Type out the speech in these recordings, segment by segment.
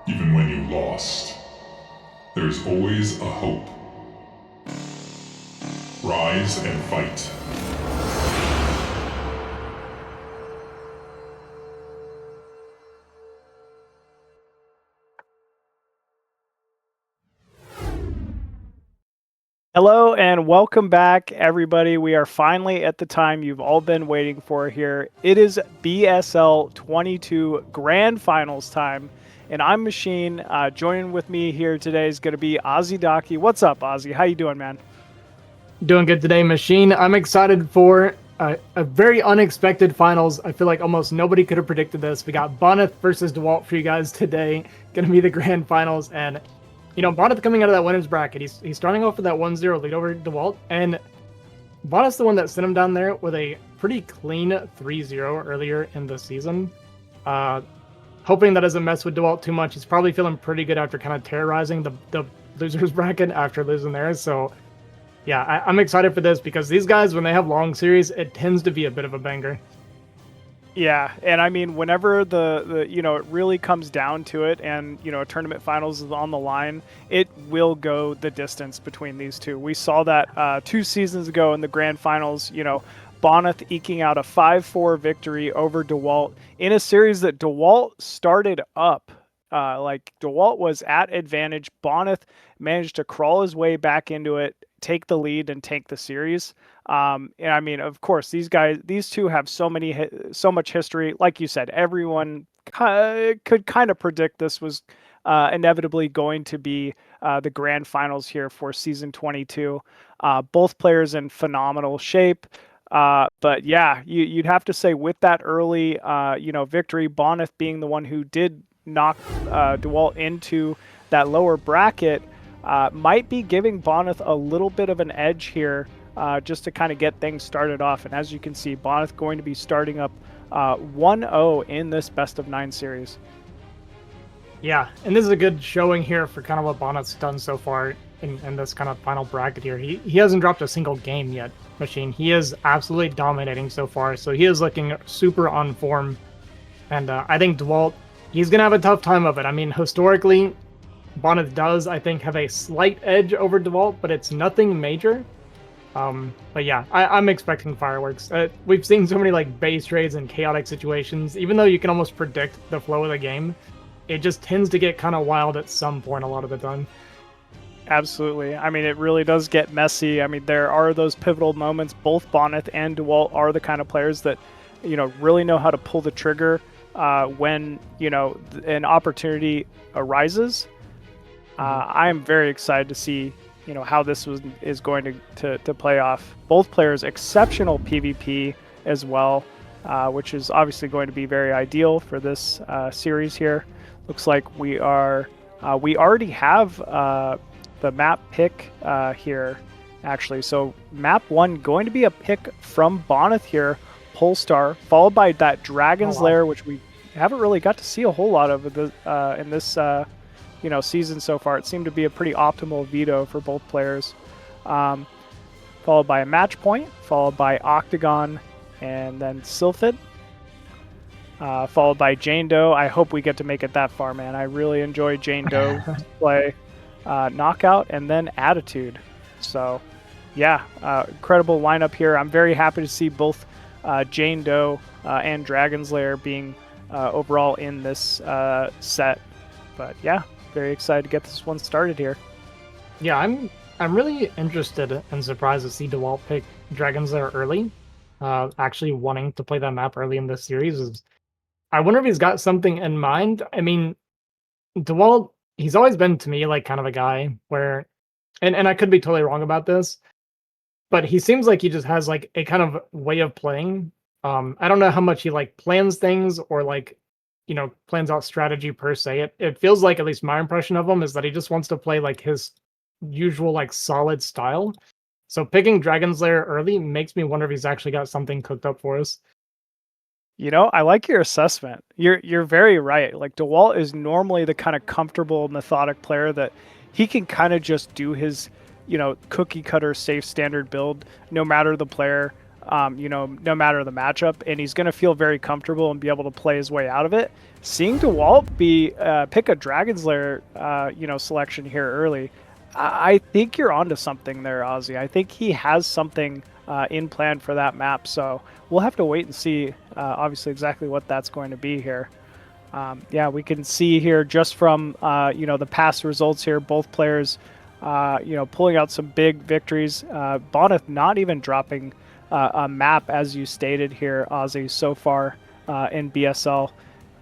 even when you lost. There's always a hope. Rise and fight. Hello and welcome back, everybody. We are finally at the time you've all been waiting for here. It is BSL22 Grand Finals time, and I'm Machine. Joining with me here today is going to be Ozzy Docky. What's up, Ozzy? How you doing, man? Doing good today, Machine. I'm excited for a very unexpected finals. I feel like almost nobody could have predicted this. We got Bonyth versus Dewalt for you guys today. Going to be the grand finals, and you know, Bonyth coming out of that winners bracket, he's starting off with that 1-0 lead over Dewalt, and Bonyth's the one that sent him down there with a pretty clean 3-0 earlier in the season. Hoping that doesn't mess with Dewalt too much. He's probably feeling pretty good after kind of terrorizing the losers bracket after losing there. So yeah, I'm excited for this because these guys, when they have long series, it tends to be a bit of a banger. Yeah, and I mean, whenever the you know, it really comes down to it and, you know, a tournament finals is on the line, it will go the distance between these two. We saw that 2 seasons ago in the grand finals, you know, Bonyth eking out a 5-4 victory over Dewalt in a series that Dewalt started up. Like, Dewalt was at advantage. Bonyth managed to crawl his way back into it, take the lead, and take the series. And I mean, of course, these two have so much history. Like you said, everyone could kind of predict this was inevitably going to be the grand finals here for season 22. Both players in phenomenal shape. But yeah, you'd have to say with that early, you know, victory, Bonyth being the one who did knock Dewalt into that lower bracket, might be giving Bonyth a little bit of an edge here, just to kind of get things started off. And as you can see, Bonyth going to be starting up 1-0 in this best of 9 series. Yeah, and this is a good showing here for kind of what Bonyth's done so far in this kind of final bracket here. He hasn't dropped a single game yet, Machine. He is absolutely dominating so far, so he is looking super on form. And I think Dewalt, he's going to have a tough time of it. I mean, historically, Bonyth does, I think, have a slight edge over Dewalt, but it's nothing major. But yeah, I'm expecting fireworks. We've seen so many like base trades and chaotic situations. Even though you can almost predict the flow of the game, it just tends to get kind of wild at some point a lot of the time. Absolutely. I mean, it really does get messy. I mean, there are those pivotal moments. Both Bonyth and Dewalt are the kind of players that, you know, really know how to pull the trigger when, you know, an opportunity arises. I am very excited to see, you know, how this is going to play off. Both players exceptional PvP as well, which is obviously going to be very ideal for this series here. Looks like we already have the map pick here, actually. So map 1 going to be a pick from Bonyth here, Polestar, followed by that Dragon's Lair, which we haven't really got to see a whole lot of in this you know, season so far. It seemed to be a pretty optimal veto for both players. Followed by a match point, followed by Octagon, and then Sylphid. Followed by Jane Doe. I hope we get to make it that far, man. I really enjoy Jane Doe play. Knockout, and then Attitude. So yeah, incredible lineup here. I'm very happy to see both Jane Doe and Dragon's Lair being overall in this set. But yeah, very excited to get this one started here. Yeah, I'm really interested and surprised to see Dewalt pick Dragon's Lair early. Actually wanting to play that map early in this series I wonder if he's got something in mind. I mean, Dewalt, he's always been to me like kind of a guy where, and I could be totally wrong about this, but he seems like he just has like a kind of way of playing. I don't know how much he like plans things or like, you know, plans out strategy per se. It feels like, at least my impression of him is that he just wants to play like his usual like solid style. So picking Dragon's Lair early makes me wonder if he's actually got something cooked up for us. You know, I like your assessment. You're very right. Like, Dewalt is normally the kind of comfortable, methodic player that he can kind of just do his, you know, cookie cutter safe standard build no matter the player. no matter the matchup, and he's going to feel very comfortable and be able to play his way out of it. Seeing Dewalt pick a Dragon's Lair, selection here early, I think you're onto something there, Ozzy. I think he has something in plan for that map, so we'll have to wait and see, obviously, exactly what that's going to be here. We can see here just from the past results here, both players, pulling out some big victories. Bonyth not even dropping a map, as you stated here, Ozzy, so far in BSL.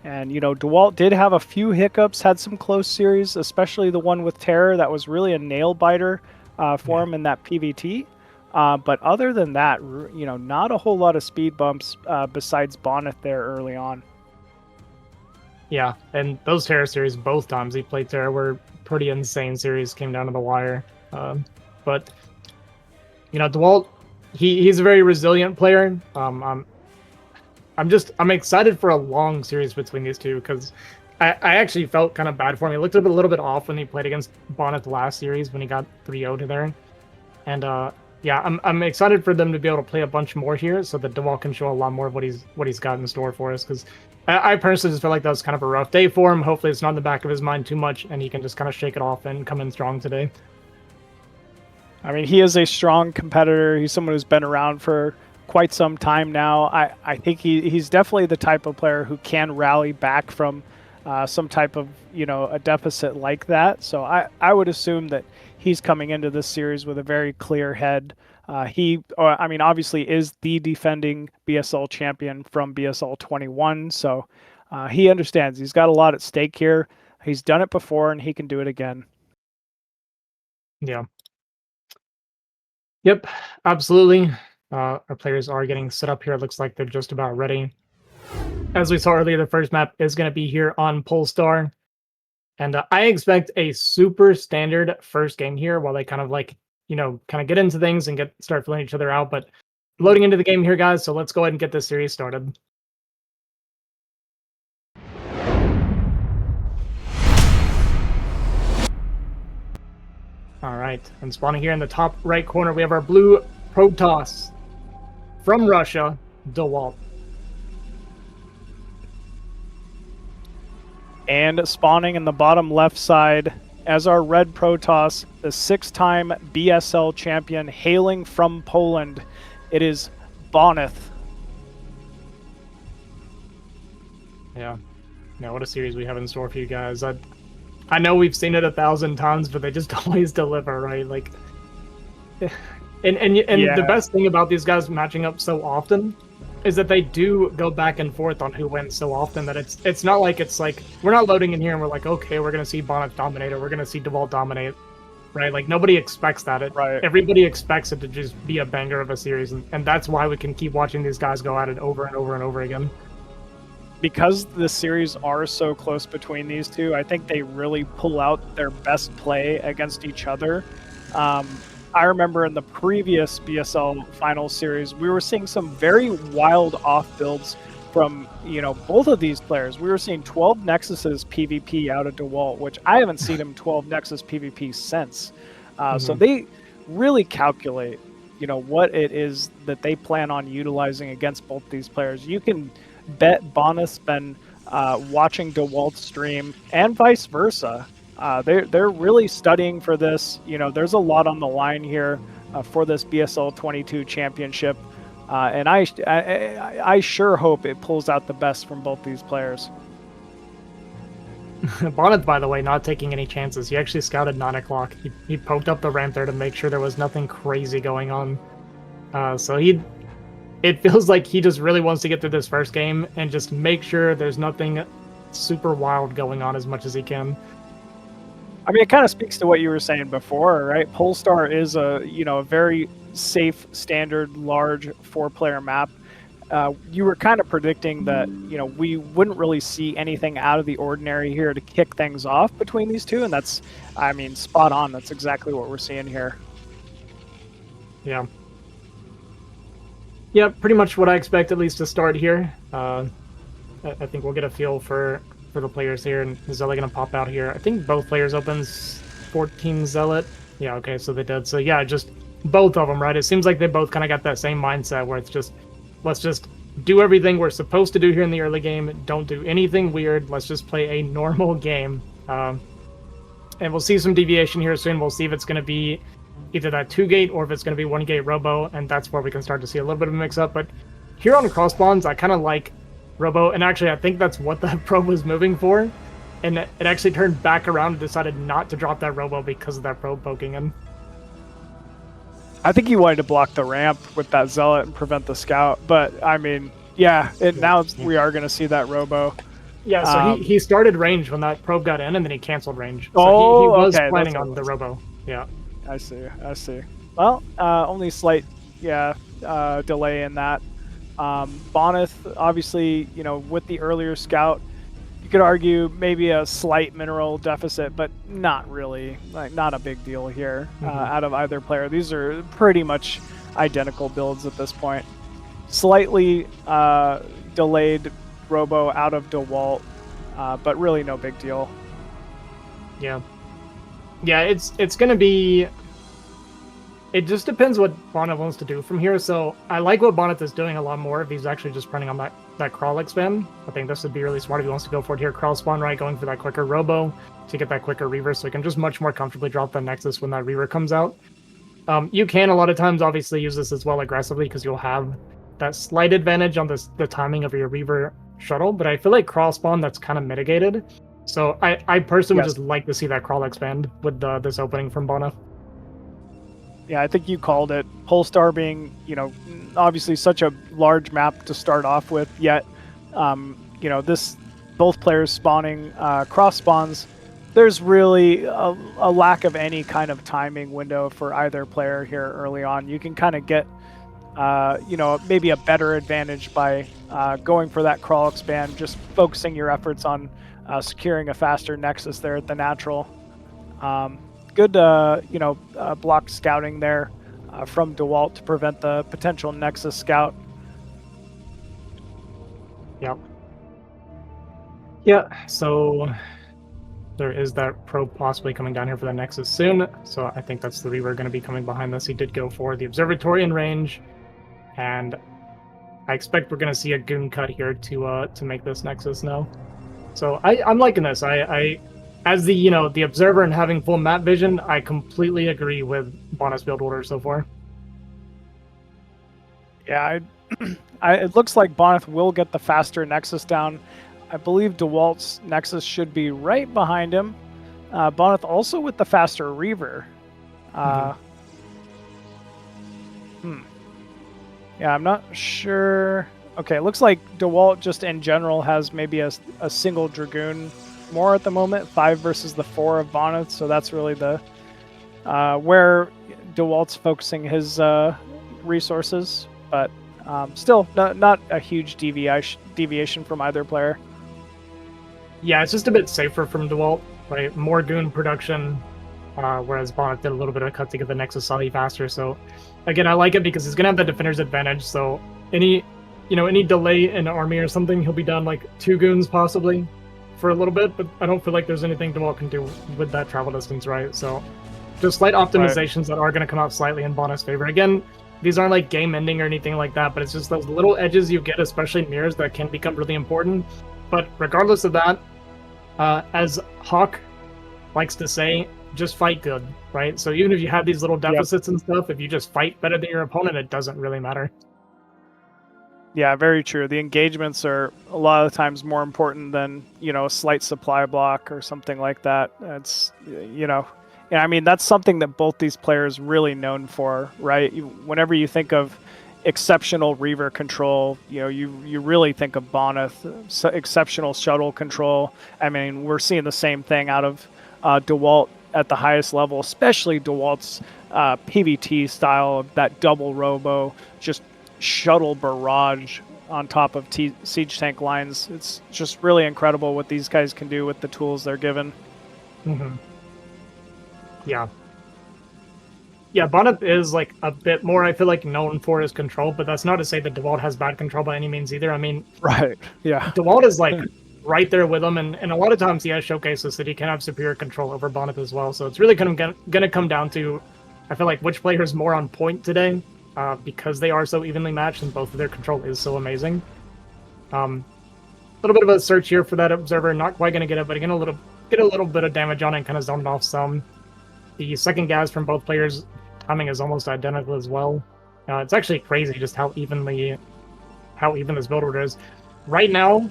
And, Dewalt did have a few hiccups, had some close series, especially the one with Terror. That was really a nail-biter for him in that PVT. But other than that, not a whole lot of speed bumps besides Bonyth there early on. Yeah, and those Terror series, both times he played Terror, were pretty insane series, came down to the wire. But, Dewalt, he's a very resilient player. I'm excited for a long series between these two because I actually felt kind of bad for him. He looked a little bit off when he played against Bonyth last series when he got 3-0 there. And I'm excited for them to be able to play a bunch more here so that Dewalt can show a lot more of what he's got in store for us, because I personally just feel like that was kind of a rough day for him. Hopefully it's not in the back of his mind too much and he can just kind of shake it off and come in strong today. I mean, he is a strong competitor. He's someone who's been around for quite some time now. I think he's definitely the type of player who can rally back from some type of, a deficit like that. So I would assume that he's coming into this series with a very clear head. Obviously is the defending BSL champion from BSL21. So he understands he's got a lot at stake here. He's done it before and he can do it again. Yeah. Yep, absolutely. Our players are getting set up here. It looks like they're just about ready. As we saw earlier, the first map is going to be here on Polestar. And I expect a super standard first game here while they kind of get into things and start filling each other out. But loading into the game here, guys, so let's go ahead and get this series started. All right, and spawning here in the top right corner, we have our blue Protoss from Russia, Dewalt. And spawning in the bottom left side as our red Protoss, the 6-time BSL champion hailing from Poland, it is Bonyth. Yeah, what a series we have in store for you guys. I know we've seen it 1,000 times, but they just always deliver, right? The best thing about these guys matching up so often is that they do go back and forth on who wins so often that it's not like we're not loading in here and we're like, okay, we're gonna see Bonyth dominate or we're gonna see Dewalt dominate, right? Like nobody expects that. Right. Everybody expects it to just be a banger of a series, and that's why we can keep watching these guys go at it over and over and over again. Because the series are so close between these two, I think they really pull out their best play against each other. I remember in the previous BSL final series, we were seeing some very wild off builds from, both of these players. We were seeing 12 Nexuses PvP out of Dewalt, which I haven't seen him 12 Nexus PvP since. So they really calculate, what it is that they plan on utilizing against both these players. You can bet Bonyth's been watching Dewalt's stream and vice versa. They're really studying for this. There's a lot on the line here for this BSL22 championship, and I sure hope it pulls out the best from both these players. Bonyth, by the way, not taking any chances. He actually scouted 9 o'clock. He poked up the ramp there to make sure there was nothing crazy going on. It feels like he just really wants to get through this first game and just make sure there's nothing super wild going on as much as he can. I mean, it kind of speaks to what you were saying before, right? Polestar is a very safe, standard, large 4-player map. You were kind of predicting that we wouldn't really see anything out of the ordinary here to kick things off between these two, and that's, spot on. That's exactly what we're seeing here. Yeah. Yeah, pretty much what I expect at least to start here. I think we'll get a feel for the players here, and is Zealot going to pop out here? I think both players opens 14 Zealot. Yeah, okay, so they did. So yeah, just both of them, right? It seems like they both kind of got that same mindset where it's just, let's just do everything we're supposed to do here in the early game. Don't do anything weird. Let's just play a normal game. And we'll see some deviation here soon. We'll see if it's going to be either that 2-gate or if it's going to be 1-gate Robo, and that's where we can start to see a little bit of a mix-up. But here on cross spawns, I kind of like Robo, and actually I think that's what that probe was moving for. And it actually turned back around and decided not to drop that Robo because of that probe poking him. I think he wanted to block the ramp with that Zealot and prevent the Scout, but I mean, yeah, now we are going to see that Robo. Yeah, so he started range when that probe got in, and then he canceled range. So he was planning on the Robo. Yeah. I see. Well, only slight, delay in that. Bonyth, obviously, with the earlier Scout, you could argue maybe a slight mineral deficit, but not really, not a big deal here out of either player. These are pretty much identical builds at this point. Slightly delayed Robo out of Dewalt, but really no big deal. Yeah, it's going to be... It just depends what Bonyth wants to do from here. So I like what Bonyth is doing a lot more if he's actually just running on that crawl expand. I think this would be really smart if he wants to go for it here. Crawl spawn right, going for that quicker Robo to get that quicker Reaver, so he can just much more comfortably drop the Nexus when that Reaver comes out. You can a lot of times obviously use this as well aggressively because you'll have that slight advantage on the timing of your Reaver shuttle, but I feel like crawl spawn, that's kind of mitigated. So I personally would just like to see that crawl expand with this opening from Bonyth. Yeah, I think you called it. Polestar being, obviously such a large map to start off with, yet, both players spawning cross spawns, there's really a lack of any kind of timing window for either player here early on. You can kind of get, maybe a better advantage by going for that crawl expand, just focusing your efforts on securing a faster Nexus there at the natural. Good, blocked scouting there from Dewalt to prevent the potential Nexus scout. Yep. Yeah, so there is that probe possibly coming down here for the Nexus soon. So I think that's the Reaver going to be coming behind this. He did go for the Observatory in range, and I expect we're going to see a Goon cut here to make this Nexus now. So I'm liking this. As the the observer and having full map vision, I completely agree with Bonyth's build order so far. Yeah, it looks like Bonyth will get the faster Nexus down. I believe Dewalt's Nexus should be right behind him. Bonyth also with the faster Reaver. Yeah, I'm not sure. Okay, it looks like Dewalt just in general has maybe a single Dragoon more at the moment, 5 versus the 4 of Bonyth, so that's really the where Dewalt's focusing his resources, but still not a huge deviation from either player. Yeah, it's just a bit safer from Dewalt, right? More Goon production, whereas Bonyth did a little bit of cut to get the Nexus slightly faster. So again, I like it because he's gonna have the defender's advantage. So any delay in army or something, he'll be down like 2 Goons possibly for a little bit, but I don't feel like there's anything Dewalt can do with that travel distance, right? So just slight optimizations that are going to come out slightly in Bonyth's favor. Again, these aren't like game ending or anything like that, but it's just those little edges you get, especially in mirrors, that can become really important. But regardless of that, as Hawk likes to say, just fight good, right? So even if you have these little deficits and stuff, if you just fight better than your opponent, it doesn't really matter. Yeah, very true. The engagements are a lot of times more important than, a slight supply block or something like that. It's, I mean, that's something that both these players really known for, right? Whenever you think of exceptional Reaver control, you really think of Bonyth, exceptional shuttle control. I mean, we're seeing the same thing out of Dewalt at the highest level, especially Dewalt's PVT style of that double Robo, just shuttle barrage on top of siege tank lines. It's just really incredible what these guys can do with the tools they're given. Yeah, Bonyth is like a bit more, I feel like, known for his control, but that's not to say that Dewalt has bad control by any means either. I mean, right, yeah, Dewalt is like right there with him, and a lot of times he has showcases that he can have superior control over Bonyth as well. So it's really kind of going to come down to I feel like which player is more on point today because they are so evenly matched and both of their control is so amazing. A little bit of a search here for that observer. Not quite going to get it, but get a little bit of damage on it and kind of zoned off some. The second gas from both players' timing is almost identical as well. It's actually crazy just how even this build order is. Right now,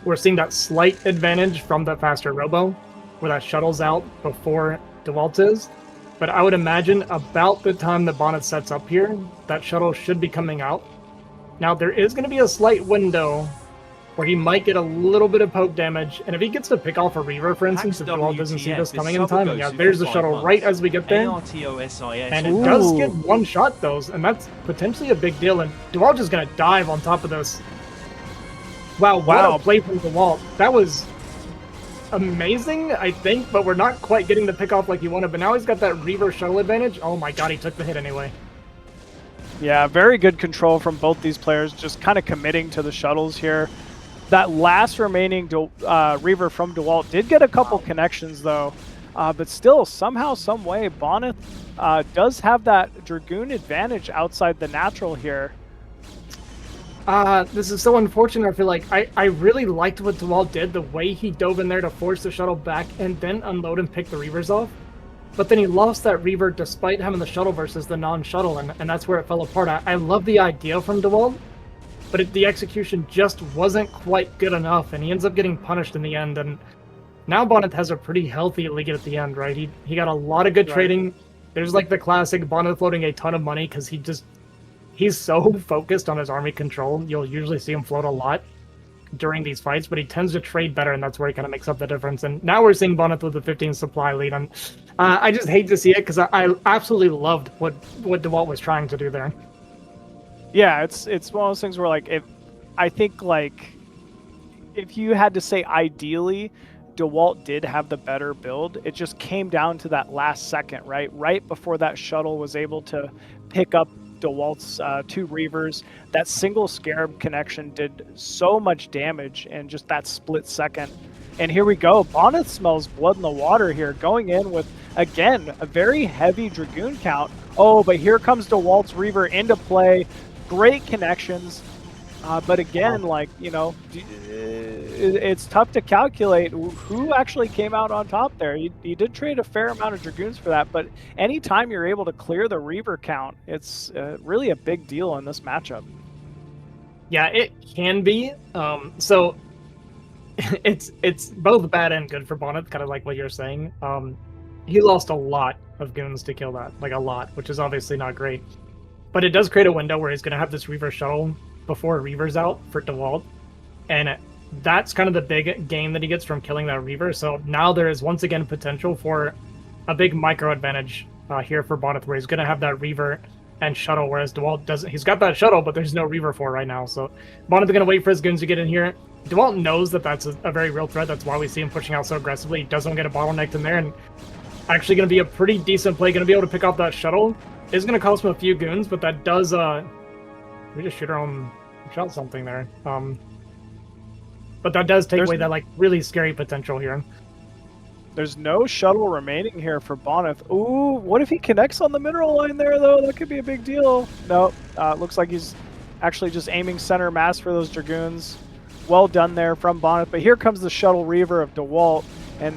we're seeing that slight advantage from the faster robo, where that shuttle's out before Dewalt is. But I would imagine about the time that Bonyth sets up here, that shuttle should be coming out. Now, there is going to be a slight window where he might get a little bit of poke damage, and if he gets to pick off a Reaver, for instance, if Dewalt doesn't see this coming in time, yeah, there's the shuttle right as we get there. And it does get one shot, though, and that's potentially a big deal, and Dewalt is going to dive on top of this. Wow, what a play from Dewalt. That was amazing, I think, but we're not quite getting the pick off like he wanted, but now he's got that Reaver shuttle advantage. Oh my god, he took the hit anyway. Yeah, very good control from both these players, just kind of committing to the shuttles here. That last remaining Reaver from Dewalt did get a couple connections, though. But still, somehow, some way, Bonyth does have that Dragoon advantage outside the natural here. This is so unfortunate, I feel like. I really liked what Dewalt did, the way he dove in there to force the shuttle back and then unload and pick the Reavers off. But then he lost that Reaver despite having the shuttle versus the non-shuttle, and that's where it fell apart. I love the idea from Dewalt, but the execution just wasn't quite good enough, and he ends up getting punished in the end. And now Bonyth has a pretty healthy league at the end, right? He got a lot of good trading. There's like the classic Bonyth floating a ton of money because he's so focused on his army control. You'll usually see him float a lot during these fights, but he tends to trade better, and that's where he kind of makes up the difference. And now we're seeing Bonyth with a 15 supply lead, and I just hate to see it because I absolutely loved what Dewalt was trying to do there. Yeah, it's one of those things where, like, I think if you had to say ideally, Dewalt did have the better build. It just came down to that last second, right? Right before that shuttle was able to pick up Dewalt's 2 Reavers. That single Scarab connection did so much damage in just that split second. And here we go. Bonyth smells blood in the water here, going in with, again, a very heavy Dragoon count. Oh, but here comes Dewalt's Reaver into play. Great connections. But again, like, you know, it's tough to calculate who actually came out on top there. You did trade a fair amount of Dragoons for that, but anytime you're able to clear the Reaver count, it's really a big deal in this matchup. Yeah, it can be. So it's both bad and good for Bonyth, kind of like what you're saying. He lost a lot of goons to kill that, like a lot, which is obviously not great. But it does create a window where he's going to have this Reaver shuttle before Reaver's out for Dewalt. And that's kind of the big gain that he gets from killing that Reaver. So now there is once again potential for a big micro advantage here for Bonyth, where he's going to have that Reaver and shuttle, whereas Dewalt doesn't. He's got that shuttle, but there's no Reaver for right now. So Bonyth is going to wait for his goons to get in here. Dewalt knows that that's a very real threat. That's why we see him pushing out so aggressively. He doesn't get a bottlenecked in there, and actually going to be a pretty decent play. Going to be able to pick off that shuttle. Is going to cost him a few goons, but that does we just shoot our own shot something there. But that does take away that like really scary potential here. There's no shuttle remaining here for Bonyth. Ooh, what if he connects on the mineral line there, though? That could be a big deal. No, looks like he's actually just aiming center mass for those Dragoons. Well done there from Bonyth. But here comes the shuttle Reaver of Dewalt, and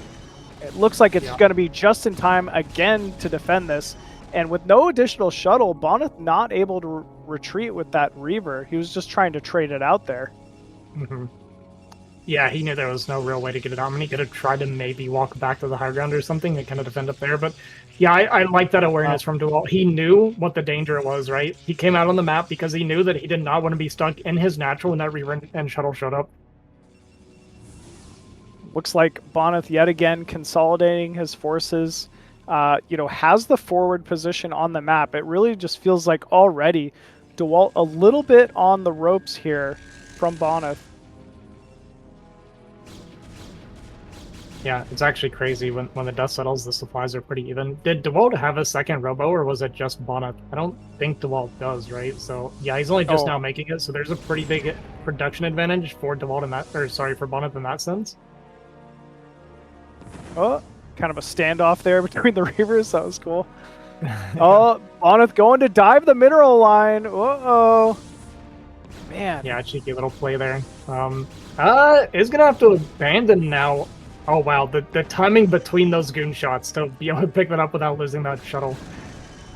it looks like it's going to be just in time again to defend this. And with no additional shuttle, Bonyth not able to retreat with that Reaver. He was just trying to trade it out there. Mm-hmm. Yeah, he knew there was no real way to get it out. I mean, he could have tried to maybe walk back to the high ground or something and kind of defend up there. But yeah, I like that awareness from Dewalt. He knew what the danger was, right? He came out on the map because he knew that he did not want to be stuck in his natural when that Reaver and shuttle showed up. Looks like Bonyth yet again consolidating his forces. Has the forward position on the map. It really just feels like already Dewalt a little bit on the ropes here from Bonyth. Yeah, it's actually crazy. When the dust settles, the supplies are pretty even. Did Dewalt have a second robo, or was it just Bonyth? I don't think Dewalt does, right? So yeah, he's only just now making it, so there's a pretty big production advantage for Dewalt in that, for Bonyth in that sense. Oh, kind of a standoff there between the Reavers. That was cool. Oh, Bonyth going to dive the mineral line. Uh-oh. Man. Yeah, cheeky little play there. Is gonna have to abandon now. Oh wow, the timing between those goon shots to be able to pick that up without losing that shuttle.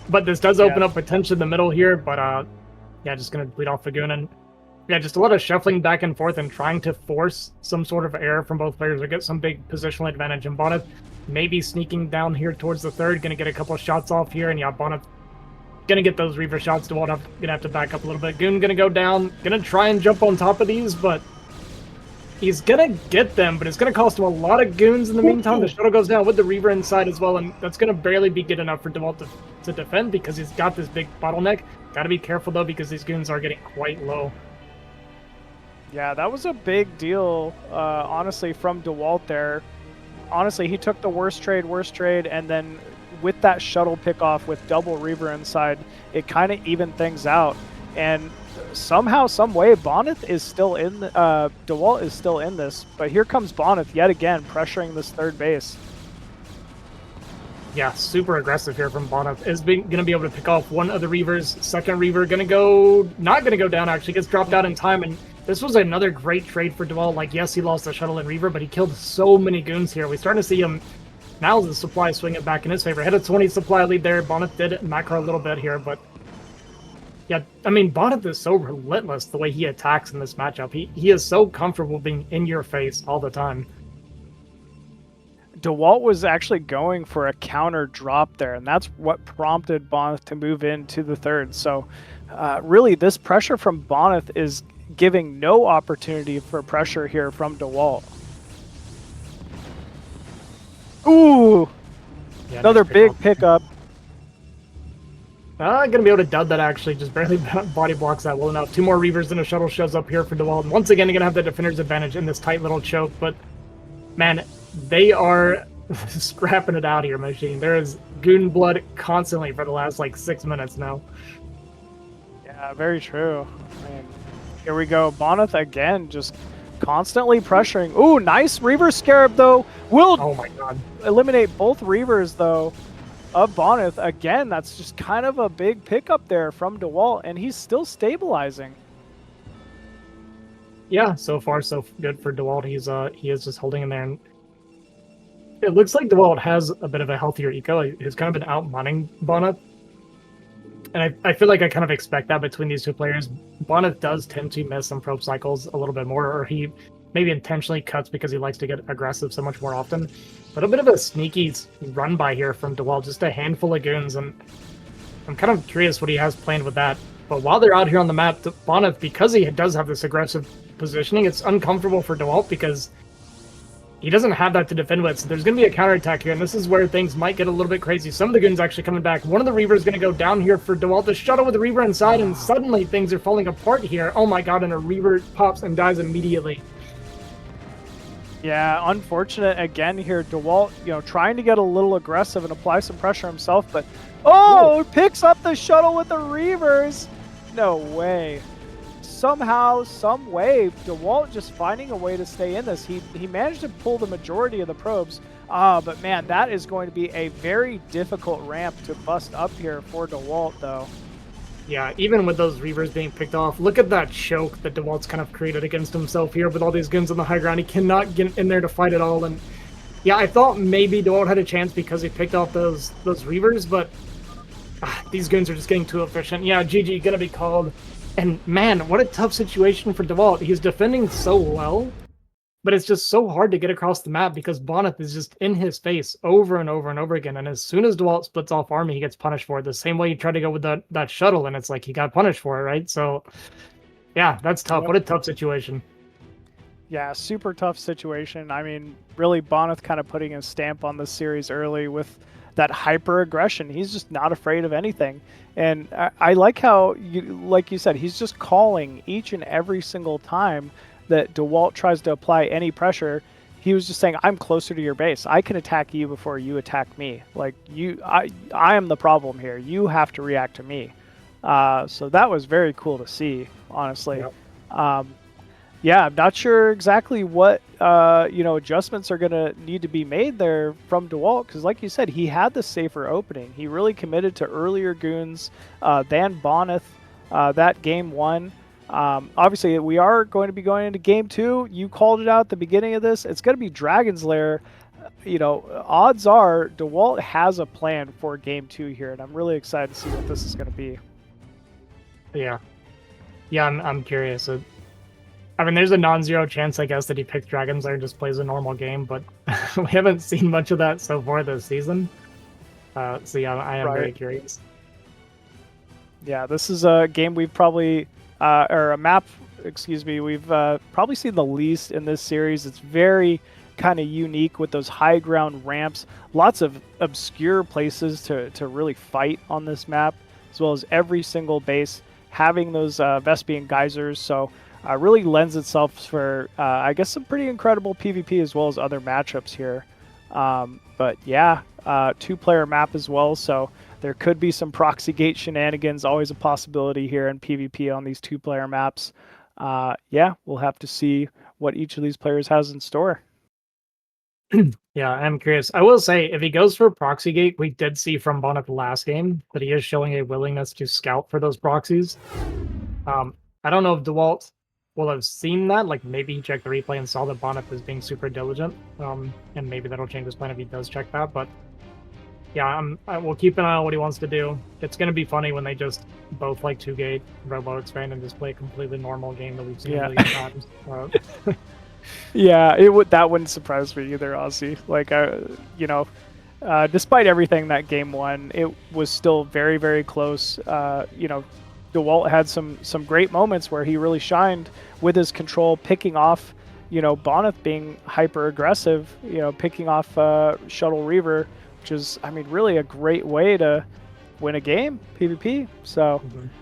But this does open up potential in the middle here, but yeah, just gonna bleed off the goon and yeah, just a lot of shuffling back and forth and trying to force some sort of error from both players or get some big positional advantage. And Bonyth maybe sneaking down here towards the third, gonna get a couple of shots off here, and yeah, Bonyth gonna get those Reaver shots. Dewalt gonna have to back up a little bit. Goon gonna go down, gonna try and jump on top of these, but he's gonna get them, but it's gonna cost him a lot of goons in the meantime. The shuttle goes down with the Reaver inside as well, and that's gonna barely be good enough for Dewalt to defend because he's got this big bottleneck. Gotta be careful though because these goons are getting quite low. Yeah, that was a big deal, honestly, from Dewalt there. Honestly, he took the worst trade, and then with that shuttle pickoff with double Reaver inside, it kind of evened things out. And somehow, some way, Bonyth is still in. Dewalt is still in this, but here comes Bonyth yet again, pressuring this third base. Yeah, super aggressive here from Bonyth. Is going to be able to pick off one of the Reavers. Second Reaver not going to go down. Actually, gets dropped out in time, and this was another great trade for Dewalt. Like, yes, he lost the shuttle and Reaver, but he killed so many goons here. We're starting to see him. Now the supply swinging back in his favor. Had a 20 supply lead there. Bonyth did macro a little bit here, but yeah, I mean, Bonyth is so relentless the way he attacks in this matchup. He is so comfortable being in your face all the time. Dewalt was actually going for a counter drop there, and that's what prompted Bonyth to move into the third. So really, this pressure from Bonyth is giving no opportunity for pressure here from Dewalt. Ooh! Yeah, another big pickup. Gonna be able to dud that actually, just barely body blocks that well enough. Two more Reavers and a shuttle shows up here for Dewalt. And once again, you're gonna have the defender's advantage in this tight little choke, but man, they are scrapping it out here, Machine. There is goon blood constantly for the last like 6 minutes now. Yeah, very true. Man. Here we go. Bonyth again, just constantly pressuring. Ooh, nice Reaver Scarab though. Will oh my god, eliminate both Reavers though of Bonyth. Again, that's just kind of a big pickup there from Dewalt, and he's still stabilizing. Yeah, so far so good for Dewalt. He is just holding in there, and it looks like Dewalt has a bit of a healthier eco. He's kind of been outmunning Bonyth. And I feel like I kind of expect that between these two players. Bonyth does tend to miss some probe cycles a little bit more, or he maybe intentionally cuts because he likes to get aggressive so much more often. But a bit of a sneaky run by here from Dewalt, just a handful of goons, and I'm kind of curious what he has planned with that. But while they're out here on the map, Bonyth, because he does have this aggressive positioning, it's uncomfortable for Dewalt because he doesn't have that to defend with, so there's going to be a counterattack here, and this is where things might get a little bit crazy. Some of the goons actually coming back. One of the Reavers going to go down here for Dewalt. The shuttle with the Reaver inside, and suddenly things are falling apart here. Oh my god, and a Reaver pops and dies immediately. Yeah, unfortunate again here. Dewalt, trying to get a little aggressive and apply some pressure himself, but picks up the shuttle with the Reavers. No way. Somehow, some way, Dewalt just finding a way to stay in this. He managed to pull the majority of the probes. But man, that is going to be a very difficult ramp to bust up here for Dewalt, though. Yeah, even with those Reavers being picked off, look at that choke that Dewalt's kind of created against himself here with all these guns on the high ground. He cannot get in there to fight at all. And yeah, I thought maybe Dewalt had a chance because he picked off those Reavers, but these guns are just getting too efficient. Yeah, GG gonna be called. And man, what a tough situation for Dewalt. He's defending so well, but it's just so hard to get across the map because Bonyth is just in his face over and over and over again. And as soon as Dewalt splits off army, he gets punished for it. The same way you try to go with that shuttle, and it's like he got punished for it, right? So yeah, that's tough. What a tough situation. Yeah, super tough situation. I mean, really Bonyth kind of putting his stamp on this series early with that hyper aggression. He's just not afraid of anything. And I like how, like you said, he's just calling each and every single time that Dewalt tries to apply any pressure. He was just saying, I'm closer to your base. I can attack you before you attack me. Like, I am the problem here. You have to react to me. So that was very cool to see, honestly. Yep. yeah, I'm not sure exactly what adjustments are going to need to be made there from Dewalt, because like you said, he had the safer opening. He really committed to earlier goons than Bonyth that game one. Obviously, we are going to be going into game two. You called it out at the beginning of this. It's going to be Dragon's Lair. Odds are Dewalt has a plan for game two here, and I'm really excited to see what this is going to be. Yeah, I'm curious. I mean, there's a non-zero chance, I guess, that he picked Dragon's Lair and just plays a normal game, but we haven't seen much of that so far this season. So yeah, I am very curious. Yeah, this is a game we've probably, or a map, excuse me, we've probably seen the least in this series. It's very kind of unique with those high ground ramps, lots of obscure places to really fight on this map, as well as every single base having those Vespian geysers. So really lends itself for, I guess, some pretty incredible PvP as well as other matchups here. But yeah, two-player map as well, so there could be some proxy gate shenanigans, always a possibility here in PvP on these two-player maps. Yeah, we'll have to see what each of these players has in store. Yeah, I'm curious. I will say, if he goes for proxy gate, we did see from Bonyth last game that he is showing a willingness to scout for those proxies. I don't know if Dewalt will have seen that. Like, maybe he checked the replay and saw that Bonyth was being super diligent, and maybe that'll change his plan if he does check that. But yeah, I will keep an eye on what he wants to do. It's going to be funny when they just both like 2-gate, robo expand, and just play a completely normal game that we've seen a million times. Yeah, that wouldn't surprise me either, Ozzy. Like, despite everything that game one, it was still very, very close. Dewalt had some great moments where he really shined with his control, picking off, Bonyth being hyper aggressive, picking off Shuttle Reaver, which is, I mean, really a great way to win a game, PvP. So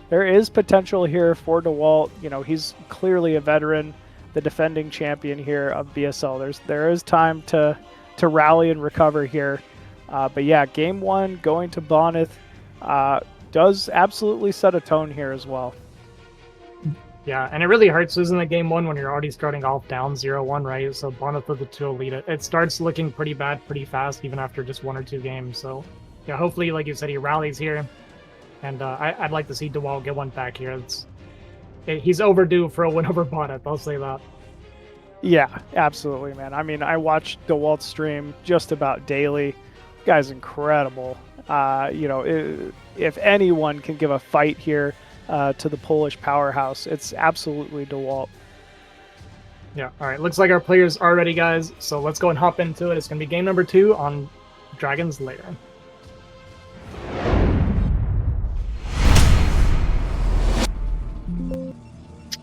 there is potential here for Dewalt. He's clearly a veteran, the defending champion here of BSL. There is time to rally and recover here. But yeah, game one going to Bonyth does absolutely set a tone here as well. Yeah, and it really hurts losing the game one when you're already starting off down 0-1, right? So Bonyth with the 2 lead, it starts looking pretty bad pretty fast, even after just 1 or 2 games. So yeah, hopefully, like you said, he rallies here. And I'd like to see Dewalt get one back here. He's overdue for a win over Bonyth, I'll say that. Yeah, absolutely, man. I mean, I watch Dewalt's stream just about daily. The guy's incredible. If anyone can give a fight here to the Polish powerhouse, it's absolutely Dewalt. Yeah, all right. Looks like our players are ready, guys. So let's go and hop into it. It's going to be game number 2 on Dragon's Lair.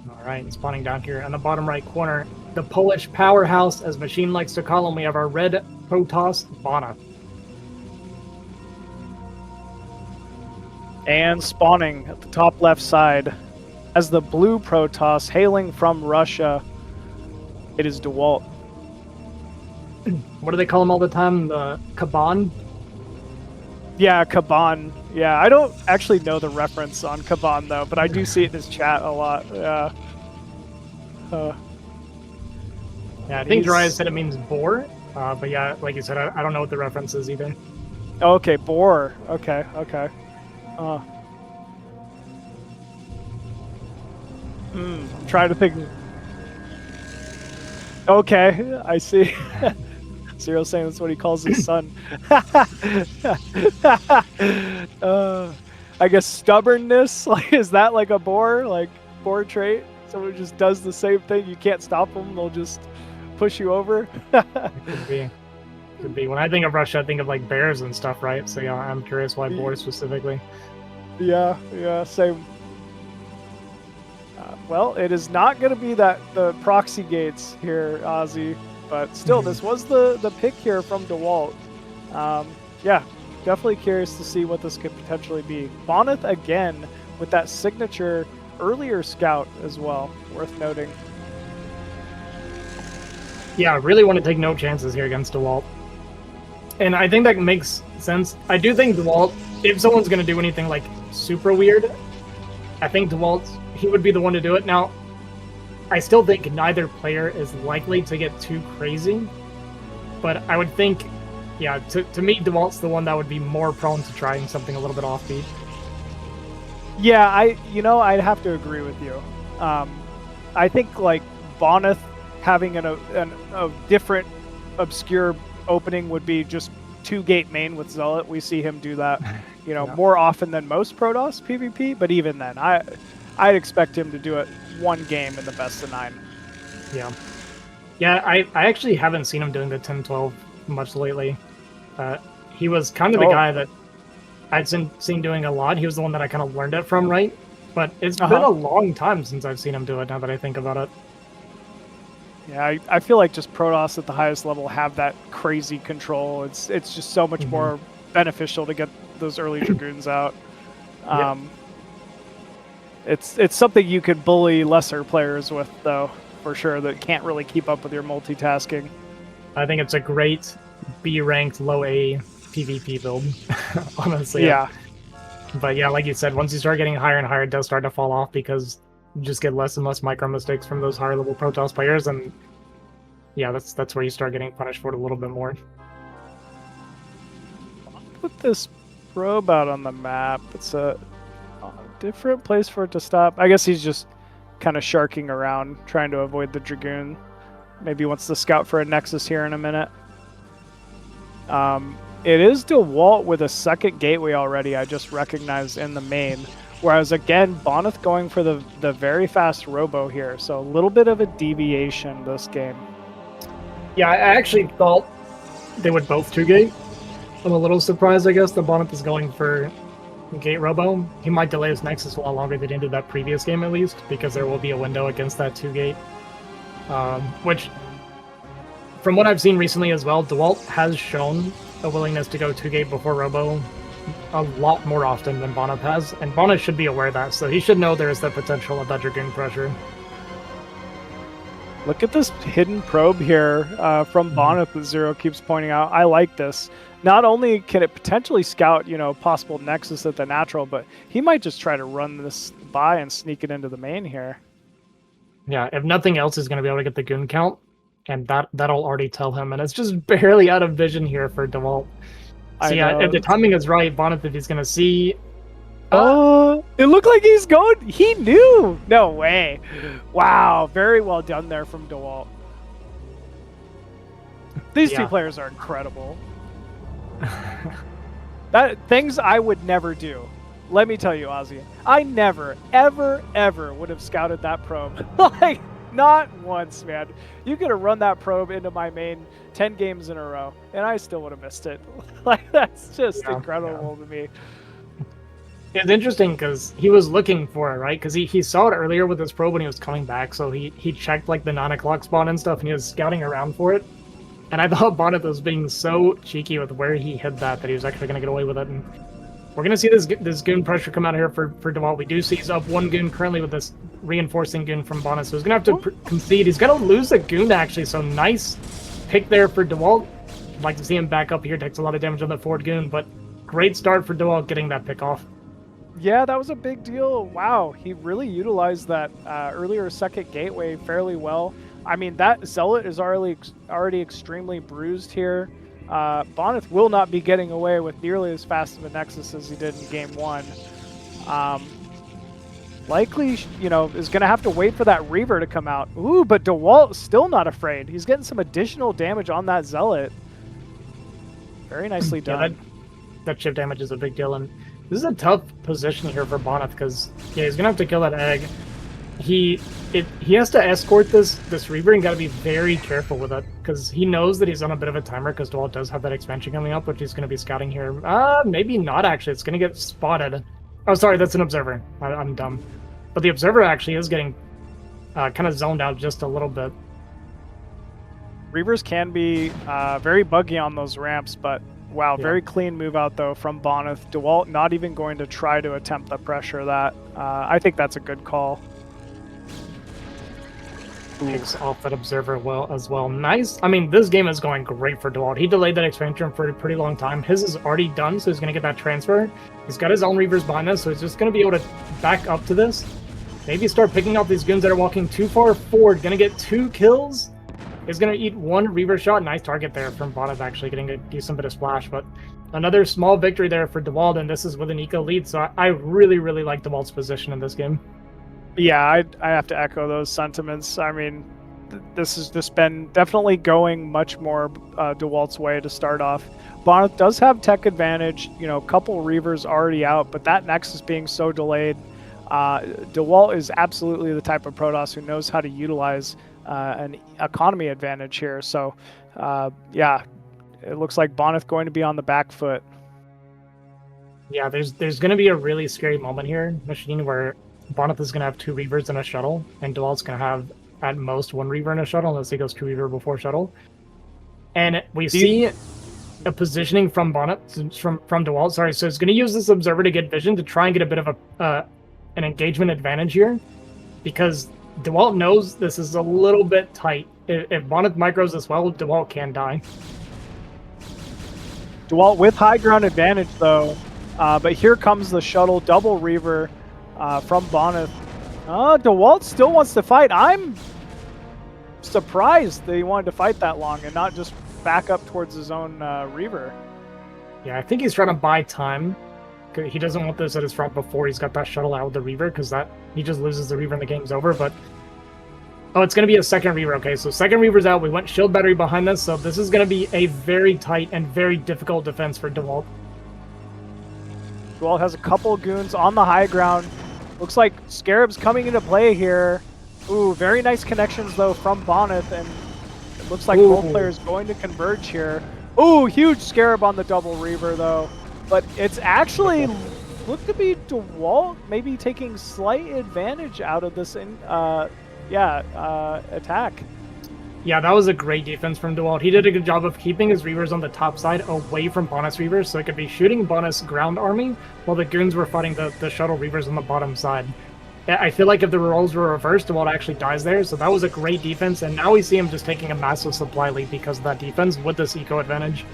All right, spawning down here in the bottom right corner, the Polish powerhouse, as Machine likes to call him, we have our red Protoss, Bonyth. And spawning at the top left side as the blue Protoss hailing from Russia, it is Dewalt. What do they call him all the time? The Kaban? Yeah, Kaban. Yeah, I don't actually know the reference on Kaban though, but I do see it in his chat a lot. Yeah. Yeah, I think Darius said it means boar, but yeah, like you said, I don't know what the reference is either. Okay, boar. Okay. Trying to think. Okay, I see. Zero saying that's what he calls his son. I guess stubbornness. Like, is that like a boar trait? Someone who just does the same thing. You can't stop them. They'll just push you over. Could be. When I think of Russia, I think of like bears and stuff, right? So yeah, I'm curious why boars specifically. Yeah, same. Well, it is not going to be the proxy gates here, Ozzy, but still, this was the pick here from Dewalt. Yeah, definitely curious to see what this could potentially be. Bonyth again with that signature earlier scout as well, worth noting. Yeah, I really want to take no chances here against Dewalt. And I think that makes sense. I do think Dewalt, if someone's going to do anything like super weird, I think Dewalt, he would be the one to do it. Now, I still think neither player is likely to get too crazy, but I would think, yeah, to me, Dewalt's the one that would be more prone to trying something a little bit offbeat. Yeah, I'd have to agree with you. I think like Bonyth having a different obscure opening would be just 2-gate main with Zealot. We see him do that, more often than most Protoss PvP. But even then, I'd expect him to do it one game in the best of 9. Yeah, yeah. I actually haven't seen him doing the 10-12 much lately. He was kind of the guy that I'd seen doing a lot. He was the one that I kind of learned it from, right? But it's been a long time since I've seen him do it, now that I think about it. Yeah, I feel like just Protoss at the highest level have that crazy control. It's just so much more beneficial to get those early Dragoons out. It's something you could bully lesser players with, though, for sure, that can't really keep up with your multitasking. I think it's a great B-ranked, low-A PvP build, honestly. Yeah. But yeah, like you said, once you start getting higher and higher, it does start to fall off because you just get less and less micro mistakes from those higher level Protoss players, and yeah, that's where you start getting punished for it a little bit more. Put this probe out on the map. It's a different place for it to stop. I guess he's just kind of sharking around, trying to avoid the Dragoon. Maybe he wants to scout for a Nexus here in a minute. It is Dewalt with a second gateway already, I just recognized in the main. Whereas again, Bonyth going for the very fast robo here. So a little bit of a deviation this game. Yeah, I actually thought they would both 2-gate. I'm a little surprised, I guess, that Bonyth is going for gate robo. He might delay his Nexus a lot longer than he did that previous game, at least, because there will be a window against that 2-gate. Which, from what I've seen recently as well, Dewalt has shown a willingness to go 2-gate before robo a lot more often than Bonyth has, and Bonyth should be aware of that, so he should know there is the potential of that Dragoon pressure. Look at this hidden probe here from Bonyth that Zero keeps pointing out. I like this. Not only can it potentially scout, possible Nexus at the natural, but he might just try to run this by and sneak it into the main here. Yeah, if nothing else, he's going to be able to get the goon count, and that'll already tell him, and it's just barely out of vision here for Dewalt. So yeah, if the timing is right, Bonyth, if he's going to see... it looked like he's going... He knew! No way. Wow, very well done there from Dewalt. These two players are incredible. Things I would never do. Let me tell you, Ozzy. I never, ever, ever would have scouted that probe. Like, not once, man. You could have run that probe into my main 10 games in a row, and I still would have missed it. Like, that's just incredible to me. It's interesting because he was looking for it, right? Because he saw it earlier with his probe when he was coming back, so he checked like the 9 o'clock spawn and stuff, and he was scouting around for it. And I thought Bonyth was being so cheeky with where he hid that he was actually going to get away with it. And we're going to see this goon pressure come out here for Dewalt. We do see he's up 1 goon currently with this reinforcing goon from Bonyth, so he's going to have to concede. He's going to lose a goon, actually, so nice pick there for Dewalt. I'd like to see him back up here. Takes a lot of damage on the forward goon, but great start for Dewalt getting that pick off. Yeah, that was a big deal. Wow, he really utilized that earlier second gateway fairly well. I mean, that Zealot is already extremely bruised here. Bonyth will not be getting away with nearly as fast of a Nexus as he did in Game 1. Likely, is going to have to wait for that Reaver to come out. Ooh, but Dewalt still not afraid. He's getting some additional damage on that Zealot. Very nicely done. Yeah, that chip damage is a big deal, and this is a tough position here for Bonyth because he's going to have to kill that egg. He has to escort this Reaver and got to be very careful with it because he knows that he's on a bit of a timer because Dewalt does have that expansion coming up, which he's going to be scouting here. Maybe not, actually. It's going to get spotted. Oh, sorry, that's an Observer. I'm dumb. But the Observer actually is getting kind of zoned out just a little bit. Reavers can be very buggy on those ramps, but wow, very clean move out, though, from Bonyth. Dewalt not even going to try to attempt the pressure that. I think that's a good call. Picks off that Observer as well. Nice. I mean, this game is going great for Dewalt. He delayed that expansion for a pretty long time. His is already done, so he's going to get that transfer. He's got his own Reavers behind us, so he's just going to be able to back up to this maybe start picking off these goons that are walking too far forward. Gonna get 2 kills. Is gonna eat 1 Reaver shot. Nice target there from Bonyth, actually getting a decent bit of splash, but another small victory there for Dewalt, and this is with an eco lead. So I really, really like Dewalt's position in this game. Yeah, I have to echo those sentiments. I mean, this has just been definitely going much more Dewalt's way to start off. Bonyth does have tech advantage, you know, a couple Reavers already out, but that Nexus being so delayed, Dewalt is absolutely the type of Protoss who knows how to utilize an economy advantage here. So, yeah, it looks like Bonyth going to be on the back foot. Yeah, there's going to be a really scary moment here, Machine, where Bonyth is going to have 2 Reavers and a shuttle, and Dewalt's going to have at most 1 Reaver and a shuttle, unless he goes 2 Reaver before shuttle. And we see a positioning from Bonyth, from Dewalt, sorry, so it's going to use this observer to get vision to try and get a bit of an engagement advantage here, because Dewalt knows this is a little bit tight. If Bonyth micros as well, Dewalt can die. Dewalt with high ground advantage, though, but here comes the shuttle, double Reaver from Bonyth. Dewalt still wants to fight. I'm surprised that he wanted to fight that long and not just back up towards his own Reaver. Yeah, I think he's trying to buy time. He doesn't want this at his front before he's got that shuttle out with the Reaver, because that he just loses the Reaver and the game's over. But oh, it's going to be a second Reaver. Okay, so second Reaver's out. We went shield battery behind this, so this is going to be a very tight and very difficult defense for Dewalt. Dewalt has a couple goons on the high ground. Looks like Scarab's coming into play here. Ooh, very nice connections though from Bonyth, and it looks like both players going to converge here. Ooh, huge Scarab on the double Reaver though. But it's actually looked to be Dewalt maybe taking slight advantage out of this attack. Yeah, that was a great defense from Dewalt. He did a good job of keeping his Reavers on the top side away from Bonyth's Reavers, so he could be shooting Bonyth's ground army while the goons were fighting the shuttle Reavers on the bottom side. I feel like if the roles were reversed, Dewalt actually dies there, so that was a great defense, and now we see him just taking a massive supply lead because of that defense with this eco advantage.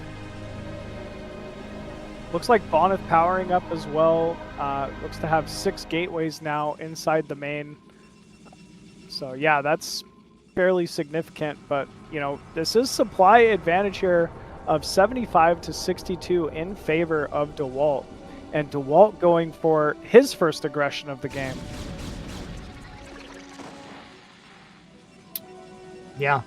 Looks like Bonyth powering up as well. Looks to have 6 gateways now inside the main. So yeah, that's fairly significant, but you know, this is supply advantage here of 75 to 62 in favor of Dewalt, and Dewalt going for his first aggression of the game. Yeah.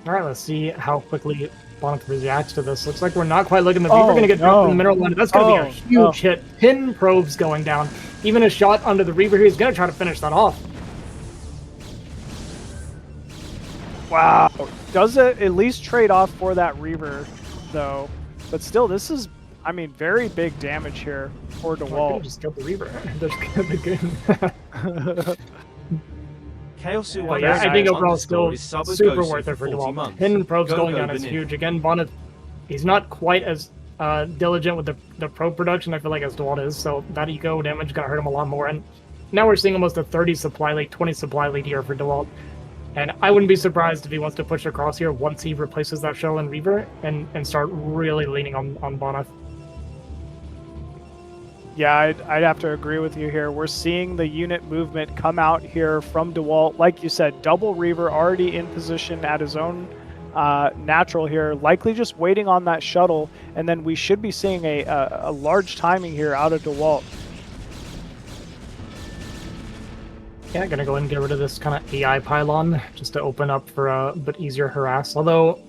All right, let's see how quickly Bonyth reacts to this. Looks like we're not quite looking. The Reaver going to get dropped in the middle line. That's going to be a huge hit. Pin probes going down. Even a shot under the Reaver here. He's going to try to finish that off. Wow. Does it at least trade off for that Reaver, though? But still, this is, I mean, very big damage here for Dewalt. Just killed the Reaver. Just killed the goon. Yeah, I think overall still super worth it for Dewalt. Pin probes going down is huge. Again, Bonyth, he's not quite as diligent with the probe production, I feel like, as Dewalt is, so that eco damage is going to hurt him a lot more. And now we're seeing almost a 30 supply lead, 20 supply lead here for Dewalt. And I wouldn't be surprised if he wants to push across here once he replaces that shuttle and Reaver and start really leaning on Bonyth. Yeah, I'd have to agree with you here. We're seeing the unit movement come out here from Dewalt. Like you said, double Reaver already in position at his own natural here, likely just waiting on that shuttle, and then we should be seeing a large timing here out of Dewalt. Yeah, gonna go ahead and get rid of this kind of AI pylon just to open up for a bit easier harass. Although,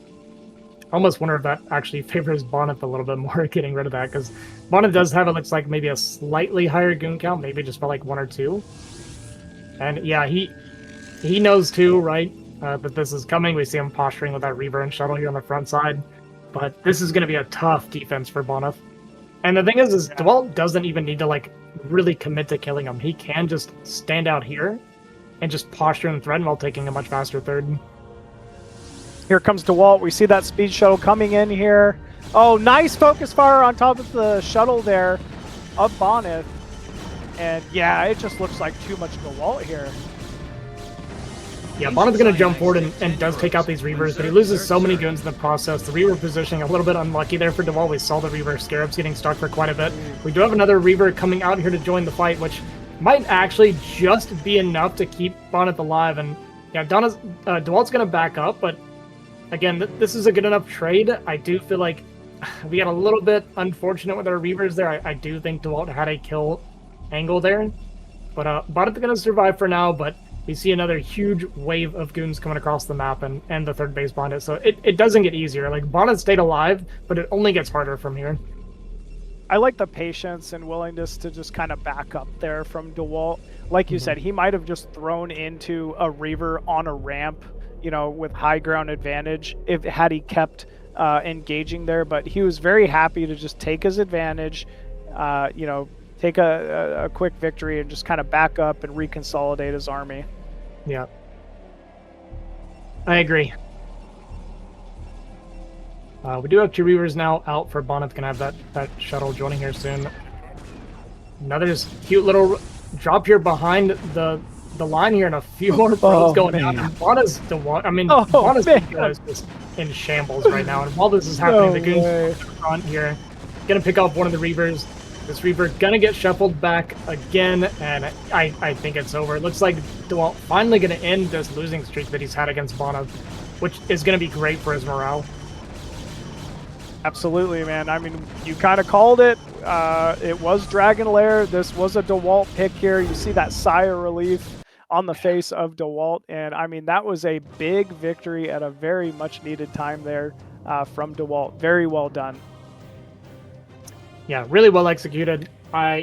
I almost wonder if that actually favors Bonyth a little bit more, getting rid of that, because Bonyth does have, it looks like, maybe a slightly higher goon count, maybe just by like 1 or 2. And yeah, he knows too, right, that this is coming. We see him posturing with that Reaver and shuttle here on the front side. But this is going to be a tough defense for Bonyth. And the thing is Dewalt doesn't even need to like really commit to killing him. He can just stand out here and just posture and threaten while taking a much faster third. Here comes Dewalt. We see that speed shuttle coming in here. Oh, nice focus fire on top of the shuttle there of Bonyth. And yeah, it just looks like too much Dewalt here. Yeah, Bonyth's going to jump forward and does take out these Reavers, but he loses so many goons in the process. The Reaver positioning a little bit unlucky there for Dewalt. We saw the Reaver Scarabs getting stuck for quite a bit. We do have another Reaver coming out here to join the fight, which might actually just be enough to keep Bonyth alive. And yeah, Dewalt's going to back up, but again, this is a good enough trade. I do feel like we got a little bit unfortunate with our Reavers there. I do think Dewalt had a kill angle there, but Bonyth's going to survive for now, but we see another huge wave of goons coming across the map and the third base Bonyth. So it doesn't get easier. Like, Bonyth stayed alive, but it only gets harder from here. I like the patience and willingness to just kind of back up there from Dewalt. Like you said, he might have just thrown into a Reaver on a ramp, you know, with high ground advantage had he kept engaging there, but he was very happy to just take his advantage, you know, take a quick victory and just kind of back up and reconsolidate his army. Yeah, I agree. We do have 2 Reavers now out for Bonyth. Gonna have that shuttle joining here soon. Another cute little drop here behind the line here, and a few more pros going down. And Bonyth's is just in shambles right now. And while this is happening, the goons front here gonna pick off one of the Reavers. This Reaver gonna get shuffled back again, and I think it's over. It looks like Dewalt finally gonna end this losing streak that he's had against Bonyth, which is gonna be great for his morale. Absolutely, man. I mean, you kind of called it. It was Dragon Lair. This was a Dewalt pick here. You see that sigh of relief on the face of Dewalt, and I mean, that was a big victory at a very much needed time there from Dewalt. Very well done. Yeah, really well executed.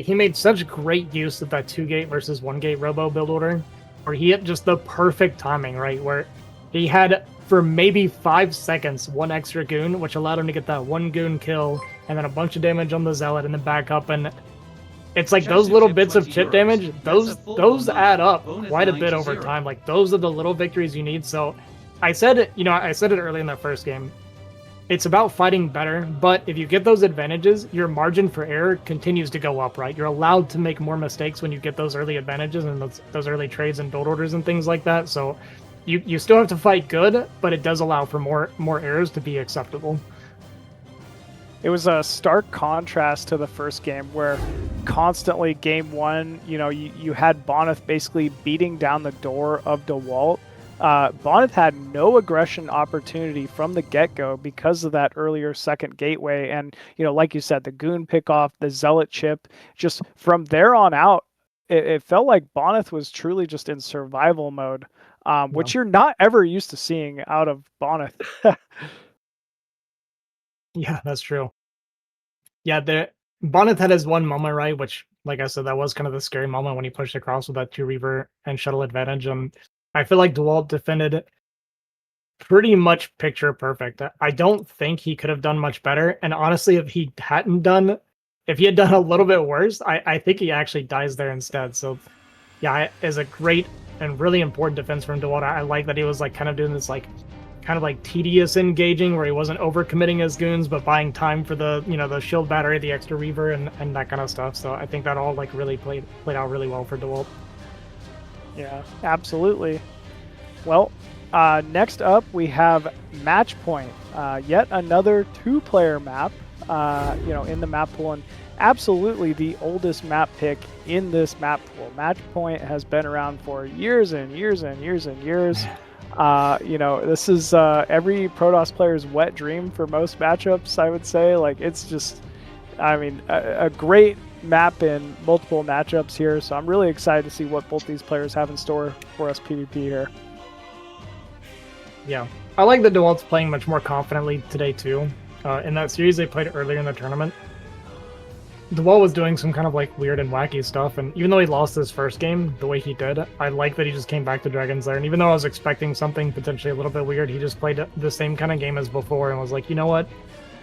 He made such great use of that 2-gate versus 1-gate robo build order, where he hit just the perfect timing, right? Where he had, for maybe 5 seconds, 1 extra goon, which allowed him to get that 1 goon kill, and then a bunch of damage on the Zealot, and then back up. And it's like those little bits of chip damage, those add up quite a bit over time. Like, those are the little victories you need. So I said it early in that first game. It's about fighting better, but if you get those advantages, your margin for error continues to go up, right? You're allowed to make more mistakes when you get those early advantages and those early trades and build orders and things like that. So you still have to fight good, but it does allow for more errors to be acceptable. It was a stark contrast to the first game where constantly game 1, you know, you had Bonyth basically beating down the door of Dewalt. Bonyth had no aggression opportunity from the get-go because of that earlier second gateway. And, you know, like you said, the goon pick-off, the Zealot chip, just from there on out, it felt like Bonyth was truly just in survival mode, which you're not ever used to seeing out of Bonyth. Yeah, that's true. Yeah, Bonyth had his one moment, right? Which, like I said, that was kind of the scary moment when he pushed across with that 2 Reaver and shuttle advantage. I feel like Dewalt defended pretty much picture perfect. I don't think he could have done much better. And honestly, if he had done a little bit worse, I think he actually dies there instead. So yeah, it is a great and really important defense from Dewalt. I like that he was like kind of doing this like kind of like tedious engaging where he wasn't overcommitting his goons, but buying time for the, you know, the shield battery, the extra Reaver and that kind of stuff. So I think that all like really played out really well for Dewalt. Yeah, absolutely. Well, next up we have Match Point, yet another 2-player map, you know, in the map pool, and absolutely the oldest map pick in this map pool. Match Point has been around for years and years and years and years. You know, this is every Protoss player's wet dream for most matchups, I would say. Like, it's just, I mean, a great map in multiple matchups here, so I'm really excited to see what both these players have in store for us PvP here. Yeah, I like that Dewalt's playing much more confidently today too. In that series they played earlier in the tournament, Dewalt was doing some kind of like weird and wacky stuff, and even though he lost his first game the way he did, I like that he just came back to Dragon's Lair. And even though I was expecting something potentially a little bit weird, he just played the same kind of game as before and was like, you know what?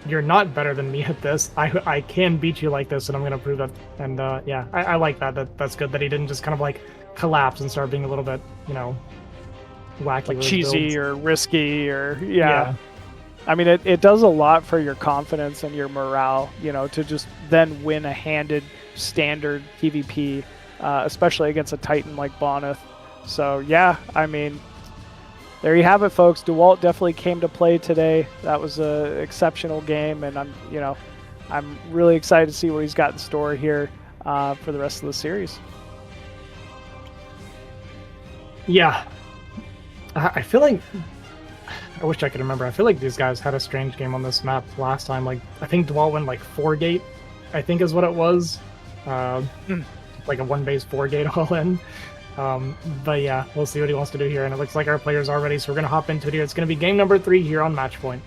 You're not better than me at this. I can beat you like this, and I'm going to prove that. And yeah, I like that. That's good that he didn't just kind of like collapse and start being a little bit, you know, wacky. Like cheesy or risky or, yeah. I mean, it does a lot for your confidence and your morale, you know, to just then win a handed standard PvP, especially against a Titan like Bonyth. So, yeah, I mean, there you have it, folks. Dewalt definitely came to play today. That was an exceptional game, and I'm really excited to see what he's got in store here for the rest of the series. Yeah. I feel like... I wish I could remember. I feel like these guys had a strange game on this map last time. Like, I think Dewalt went like 4-gate, I think is what it was. Like a 1-base 4-gate all in. But yeah, we'll see what he wants to do here. And it looks like our players are ready, so we're going to hop into it here. It's going to be game number 3 here on Matchpoint.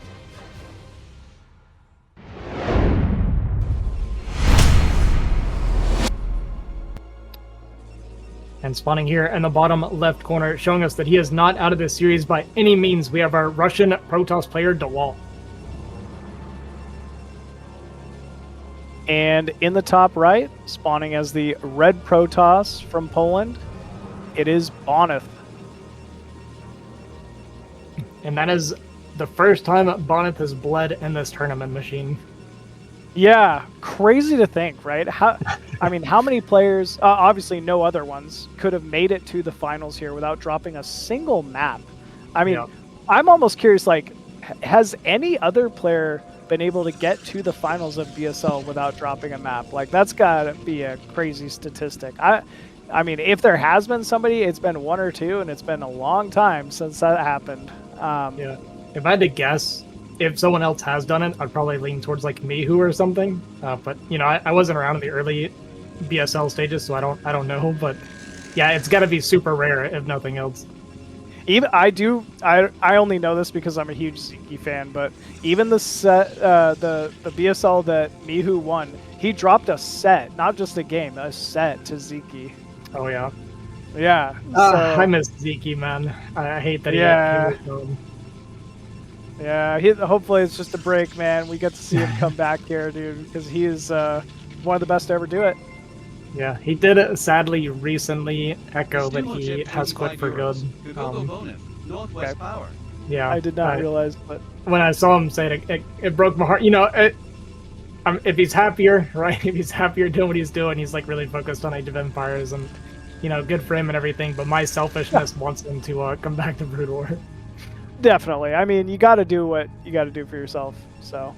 And spawning here in the bottom left corner, showing us that he is not out of this series by any means. We have our Russian Protoss player, Dewalt. And in the top right, spawning as the red Protoss from Poland, it is Bonyth. And that is the first time Bonyth has bled in this tournament machine. Yeah, crazy to think, right? I mean, how many players, obviously no other ones, could have made it to the finals here without dropping a single map? I mean, I'm almost curious, like, has any other player been able to get to the finals of BSL without dropping a map? Like, that's got to be a crazy statistic. I mean, if there has been somebody, it's been 1 or 2, and it's been a long time since that happened. Yeah. If I had to guess, if someone else has done it, I'd probably lean towards like Mihu or something. But you know, I wasn't around in the early BSL stages, so I don't know. But yeah, it's got to be super rare, if nothing else. Even I only know this because I'm a huge Ziki fan. But even the set, the BSL that Mihu won, he dropped a set, not just a game, a set to Ziki. Oh yeah. Yeah. I miss Ziki, man. I hate that. Yeah. Yeah, hopefully it's just a break, man. We get to see him come back here, dude, because he is one of the best to ever do it. Yeah, he did sadly recently echo that he has quit for good. Northwest Power. Yeah, I did not realize, but when I saw him say it, it broke my heart. You know, if he's happier, right? If he's happier doing what he's doing, he's like really focused on Age of Empires, and you know, good for him and everything. But my selfishness wants him to come back to Brood War. Definitely. I mean, you got to do what you got to do for yourself. So,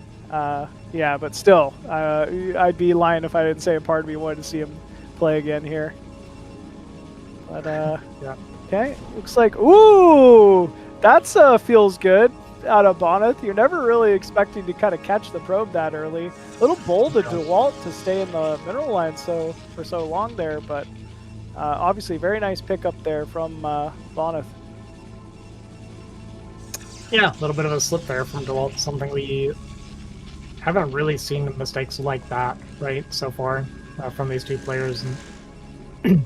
yeah, but still, I'd be lying if I didn't say a part of me wanted to see him play again here. But, yeah. Okay. Looks like, ooh, that's feels good out of Bonyth. You're never really expecting to kind of catch the probe that early. A little bold of Dewalt to stay in the mineral line for so long there, but obviously very nice pickup there from Bonyth. Yeah, a little bit of a slip there from Dewalt, something we haven't really seen mistakes like that, right, so far from these two players. And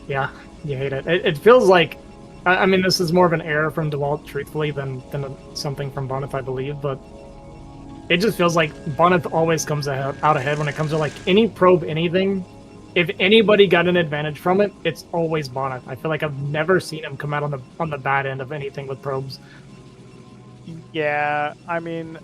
yeah, you hate it. It feels like, I mean, this is more of an error from Dewalt, truthfully, than something from Bonyth, I believe, but it just feels like Bonyth always comes out ahead when it comes to, like, any probe, anything. If anybody got an advantage from it, it's always Bonyth. I feel like I've never seen him come out on the bad end of anything with probes. Yeah, I mean,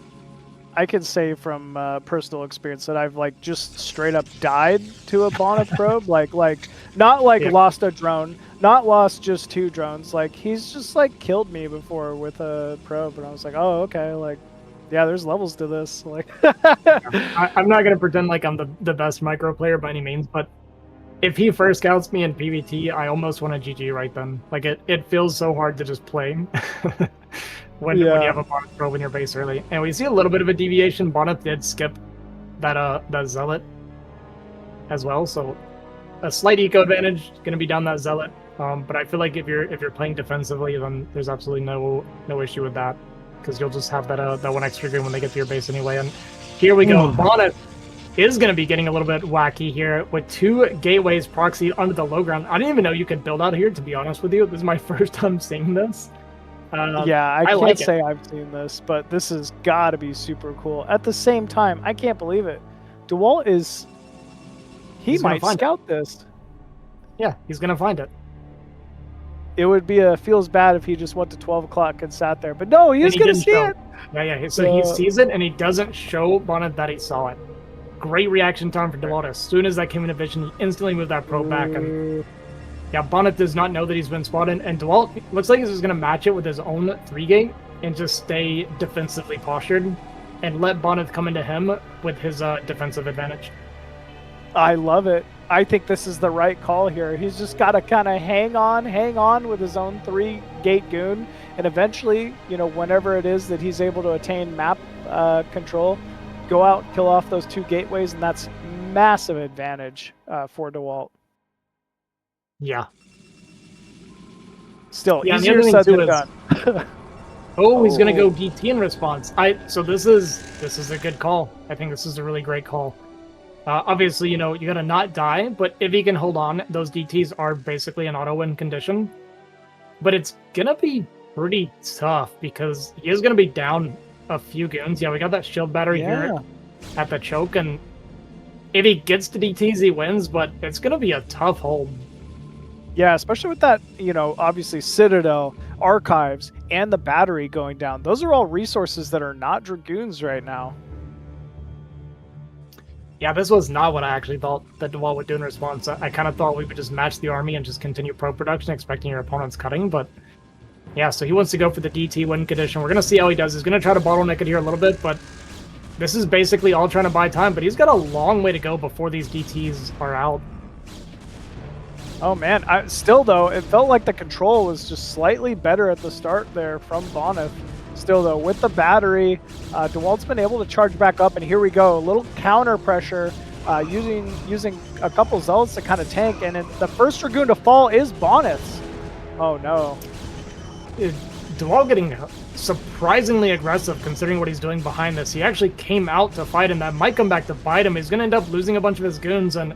I can say from personal experience that I've like just straight up died to a Bonyth probe, like not like lost a drone, not lost just 2 drones. Like he's just like killed me before with a probe, and I was like, oh okay, like yeah, there's levels to this. Like, I'm not gonna pretend like I'm the best micro player by any means, but if he first scouts me in PvT, I almost want a GG right then. Like it feels so hard to just play when you have a Bonyth probe in your base early. And we see a little bit of a deviation. Bonyth did skip that Zealot as well, so a slight eco advantage gonna be down that Zealot. But I feel like if you're playing defensively, then there's absolutely no issue with that, because you'll just have that 1 extra green when they get to your base anyway. And here we go. Bonyth is going to be getting a little bit wacky here with 2 gateways proxied under the low ground. I didn't even know you could build out here, to be honest with you. This is my first time seeing this. Yeah, I can't like say I've seen this, but this has got to be super cool. At the same time, I can't believe it. Dewalt is... He might scout this. Yeah, he's going to find it. It would be feels bad if he just went to 12 o'clock and sat there. But no, he's going to see it. Yeah. So he sees it, and he doesn't show Bonyth that he saw it. Great reaction time for Dewalt. As soon as that came into vision, he instantly moved that probe back. And yeah, Bonyth does not know that he's been spotted. And Dewalt looks like he's just going to match it with his own 3-gate and just stay defensively postured and let Bonyth come into him with his defensive advantage. I love it. I think this is the right call here. He's just got to kind of hang on with his own 3-gate goon, and eventually, whenever it is that he's able to attain map control, go out, kill off those 2 gateways, and that's massive advantage for Dewalt. Yeah. Still, yeah, easier said than done. Oh, he's gonna go DT in response. So this is a good call. I think this is a really great call. Obviously, you gotta not die, but if he can hold on, those DTs are basically an auto-win condition. But it's gonna be pretty tough because he is gonna be down a few goons. Yeah, we got that shield battery here at the choke, and if he gets to DTs, he wins, but it's gonna be a tough hold. Yeah, especially with that, obviously Citadel, Archives, and the battery going down. Those are all resources that are not Dragoons right now. Yeah, this was not what I actually thought that Dewalt would do in response. I kind of thought we would just match the army and just continue pro production, expecting your opponent's cutting, but yeah, so he wants to go for the DT win condition. We're going to see how he does. He's going to try to bottleneck it here a little bit, but this is basically all trying to buy time, but he's got a long way to go before these DTs are out. Oh man, still though, it felt like the control was just slightly better at the start there from Bonyth. Still though, with the battery, Dewalt's been able to charge back up, and here we go, a little counter pressure, using a couple zealots to kind of tank, and the first Dragoon to fall is Bonyth's. Oh no. Dewalt getting surprisingly aggressive considering what he's doing behind this. He actually came out to fight him. That might come back to bite him. He's going to end up losing a bunch of his goons, and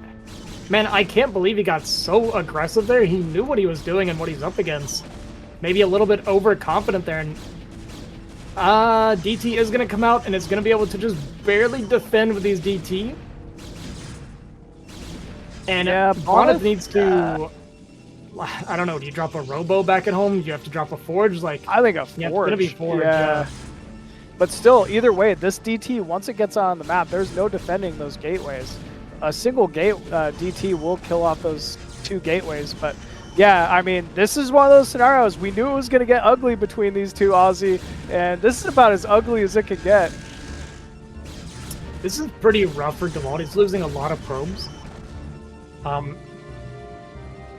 man, I can't believe he got so aggressive there. He knew what he was doing and what he's up against. Maybe a little bit overconfident there, and DT is going to come out, and it's going to be able to just barely defend with these DT. And Bonyth needs to... I don't know, do you drop a Robo back at home? Do you have to drop a Forge? I think a Forge. Yeah, it's going to be Forge, yeah. But still, either way, this DT, once it gets on the map, there's no defending those gateways. A single gate DT will kill off those 2 gateways, but yeah, I mean, this is one of those scenarios. We knew it was going to get ugly between these 2 Aussie, and this is about as ugly as it could get. This is pretty rough for Dewalt. He's losing a lot of probes.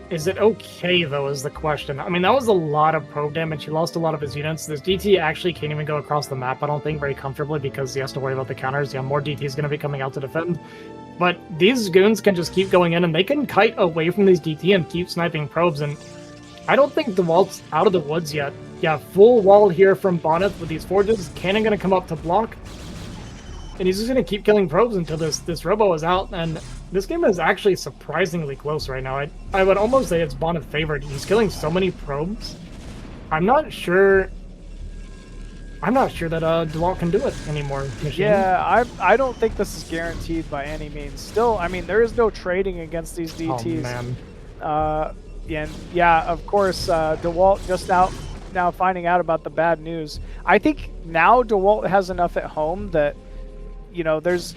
Is it okay, though, is the question. I mean, that was a lot of probe damage. He lost a lot of his units. This DT actually can't even go across the map, I don't think, very comfortably, because he has to worry about the counters. Yeah, more DT is going to be coming out to defend. But these goons can just keep going in, and they can kite away from these DT and keep sniping probes, and I don't think Dewalt's out of the woods yet. Yeah, full wall here from Bonyth with these forges. Cannon going to come up to block, and he's just going to keep killing probes until this Robo is out, and this game is actually surprisingly close right now. I would almost say it's Bonyth favored. He's killing so many probes. I'm not sure that Dewalt can do it anymore. Machine. Yeah, I don't think this is guaranteed by any means. Still, I mean, there is no trading against these DTs. Oh, man. And yeah, of course, Dewalt just now finding out about the bad news. I think now Dewalt has enough at home that, there's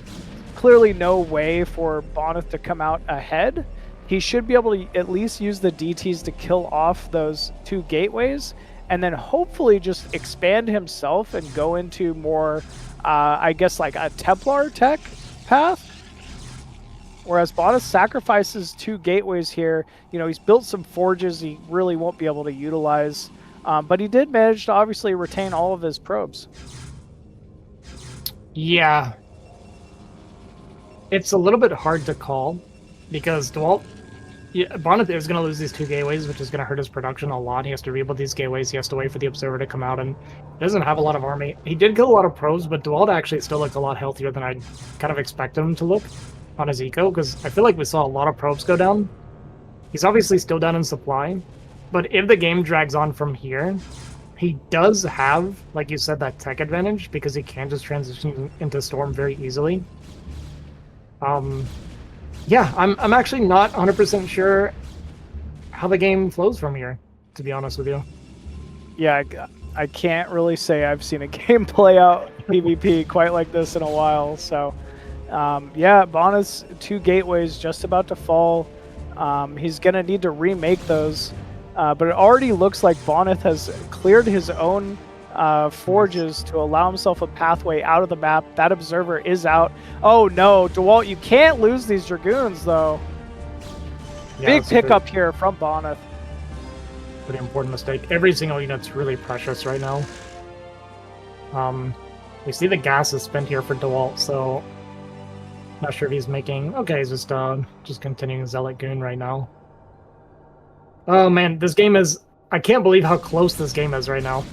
clearly no way for Bonyth to come out ahead. He should be able to at least use the DTs to kill off those 2 gateways, and then hopefully just expand himself and go into more, I guess, like a Templar tech path. Whereas Bonyth sacrifices 2 gateways here. He's built some forges he really won't be able to utilize, but he did manage to obviously retain all of his probes. Yeah. It's a little bit hard to call because Bonyth is going to lose these 2 gateways, which is going to hurt his production a lot. He has to rebuild these gateways. He has to wait for the Observer to come out, and he doesn't have a lot of army. He did kill a lot of probes, but Dewalt actually still looked a lot healthier than I'd kind of expected him to look on his eco, because I feel like we saw a lot of probes go down. He's obviously still down in supply, but if the game drags on from here, he does have, like you said, that tech advantage, because he can just transition into Storm very easily. Yeah, I'm actually not 100% sure how the game flows from here, to be honest with you. Yeah, I can't really say I've seen a game play out PvP quite like this in a while. So, yeah, Bonyth's 2 gateways just about to fall. He's going to need to remake those. But it already looks like Bonyth has cleared his own forges to allow himself a pathway out of the map. That Observer is out. Oh no, Dewalt, you can't lose these Dragoons though. Yeah, Big that's a pretty- pickup here from Bonyth. Pretty important mistake. Every single unit's really precious right now. We see the gas is spent here for Dewalt, so not sure if he's making. Okay, he's just continuing Zealot Goon right now. Oh man, this game is. I can't believe how close this game is right now.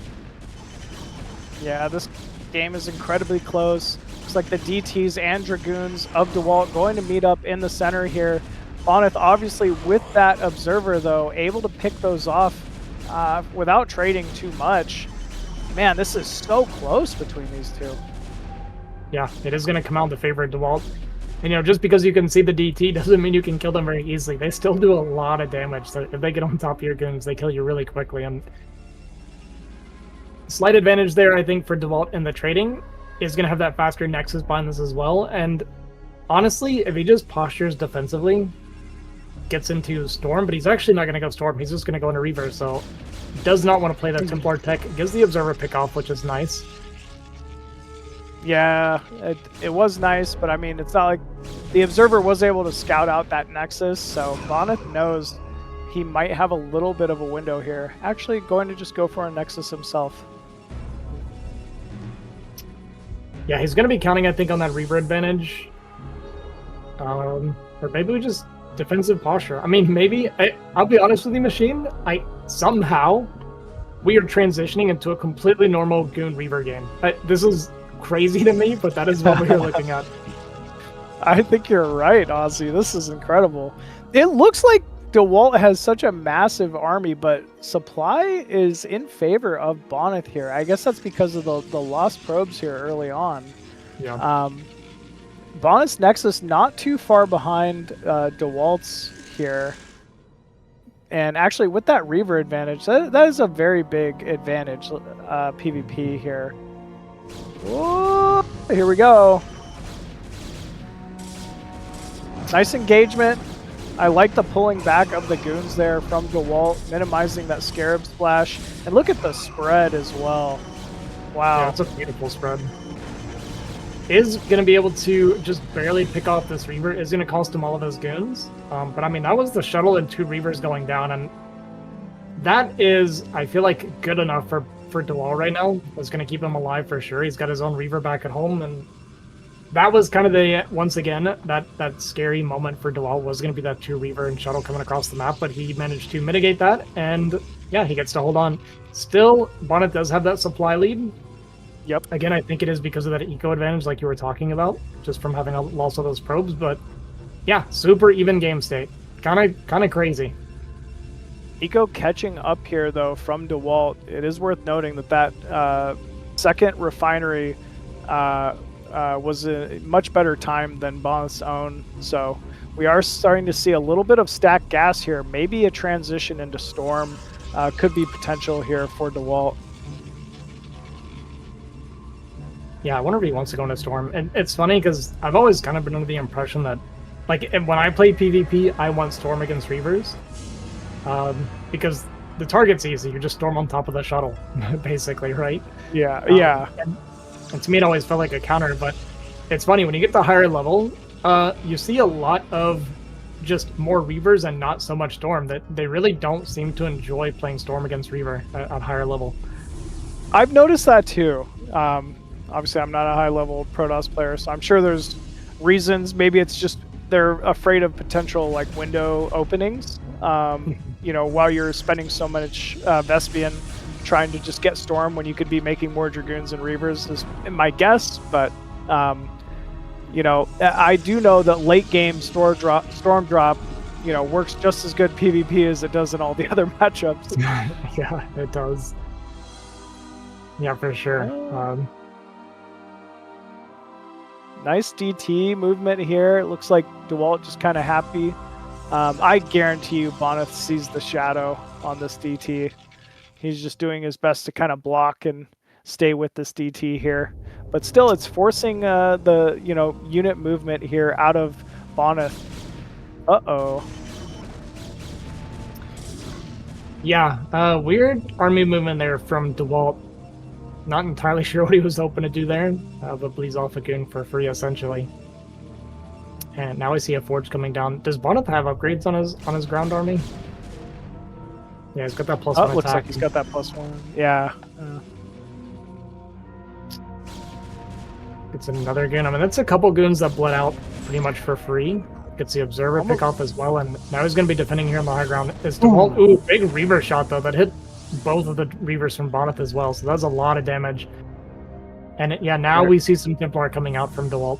Yeah, this game is incredibly close. Looks like the DTs and Dragoons of Dewalt going to meet up in the center here. Bonyth, obviously, with that Observer, though, able to pick those off without trading too much. Man, this is so close between these two. Yeah, it is going to come out in the favor of Dewalt. And, you know, just because you can see the DT doesn't mean you can kill them very easily. They still do a lot of damage. So if they get on top of your goons, they kill you really quickly. And slight advantage there, I think, for Dewalt in the trading is going to have that faster Nexus behind this as well. And honestly, if he just postures defensively, gets into Storm, but he's actually not going to go Storm. He's just going to go into Reaver. So does not want to play that Templar tech. Gives the Observer pick off, which is nice. Yeah, it was nice, but I mean, it's not like the Observer was able to scout out that Nexus, so Bonyth knows he might have a little bit of a window here. Actually going to just go for a Nexus himself. Yeah, he's going to be counting, I think, on that Reaver advantage. Or maybe we just defensive posture. I mean, maybe, I'll be honest with you, Machine, somehow we are transitioning into a completely normal Goon Reaver game. This is crazy to me, but that is what we are looking at. I think you're right, Ozzy. This is incredible. It looks like Dewalt has such a massive army, but supply is in favor of Bonyth here. I guess that's because of the lost probes here early on. Yeah. Bonyth's Nexus not too far behind Dewalt's here. And actually, with that Reaver advantage, that is a very big advantage, PvP here. Whoa, here we go. Nice engagement. I like the pulling back of the goons there from Dewalt, minimizing that Scarab splash. And look at the spread as well. Wow. Yeah, it's a beautiful spread. Is going to be able to just barely pick off this Reaver. Is going to cost him all of those goons. But I mean, that was the shuttle and 2 Reavers going down. And that is, I feel like, good enough for Dewalt right now. It's going to keep him alive for sure. He's got his own Reaver back at home. And that was kind of the, once again, that scary moment for Dewalt was going to be that 2 Reaver and shuttle coming across the map. But he managed to mitigate that. And yeah, he gets to hold on. Still, Bonyth does have that supply lead. Yep. Again, I think it is because of that eco advantage like you were talking about, just from having lost all those probes, but yeah, super even game state. Kind of crazy. Eco catching up here, though, from Dewalt. It is worth noting that second refinery was a much better time than Bonyth's own, so we are starting to see a little bit of stacked gas here. Maybe a transition into Storm could be potential here for Dewalt. Yeah, I wonder if he wants to go into Storm. And it's funny because I've always kind of been under the impression that, like, when I play PvP, I want Storm against Reavers. Because the target's easy. You just Storm on top of the shuttle, basically, right? Yeah, yeah. And to me, it always felt like a counter. But it's funny, when you get to higher level, you see a lot of just more Reavers and not so much Storm. That they really don't seem to enjoy playing Storm against Reaver at higher level. I've noticed that, too. Obviously, I'm not a high-level Protoss player, so I'm sure there's reasons. Maybe it's just they're afraid of potential like window openings. You know, while you're spending so much Vespian trying to just get Storm when you could be making more Dragoons and Reavers is my guess. But you know, I do know that late game Storm drop, you know, works just as good PvP as it does in all the other matchups. Yeah, it does. Yeah, for sure. Nice DT movement here. It looks like Dewalt just kind of happy. I guarantee you Bonyth sees the shadow on this DT. He's just doing his best to kind of block and stay with this DT here. But still, it's forcing the unit movement here out of Bonyth. Uh-oh. Yeah, weird army movement there from Dewalt. Not entirely sure what he was hoping to do there, but bleeds off a goon for free, essentially. And now I see a forge coming down. Does Bonyth have upgrades on his ground army? Yeah, he's got that plus Oh, one looks attack. like he's got that +1. Yeah. It's another goon. I mean, that's a couple goons that bled out pretty much for free. Gets the observer pick off as well, and now he's going to be defending here on the high ground. Is Dewalt? Ooh, big Reaver shot though that hit both of the Reavers from Bonyth as well, so that's a lot of damage. And yeah, now we see some Templar coming out from Dewalt.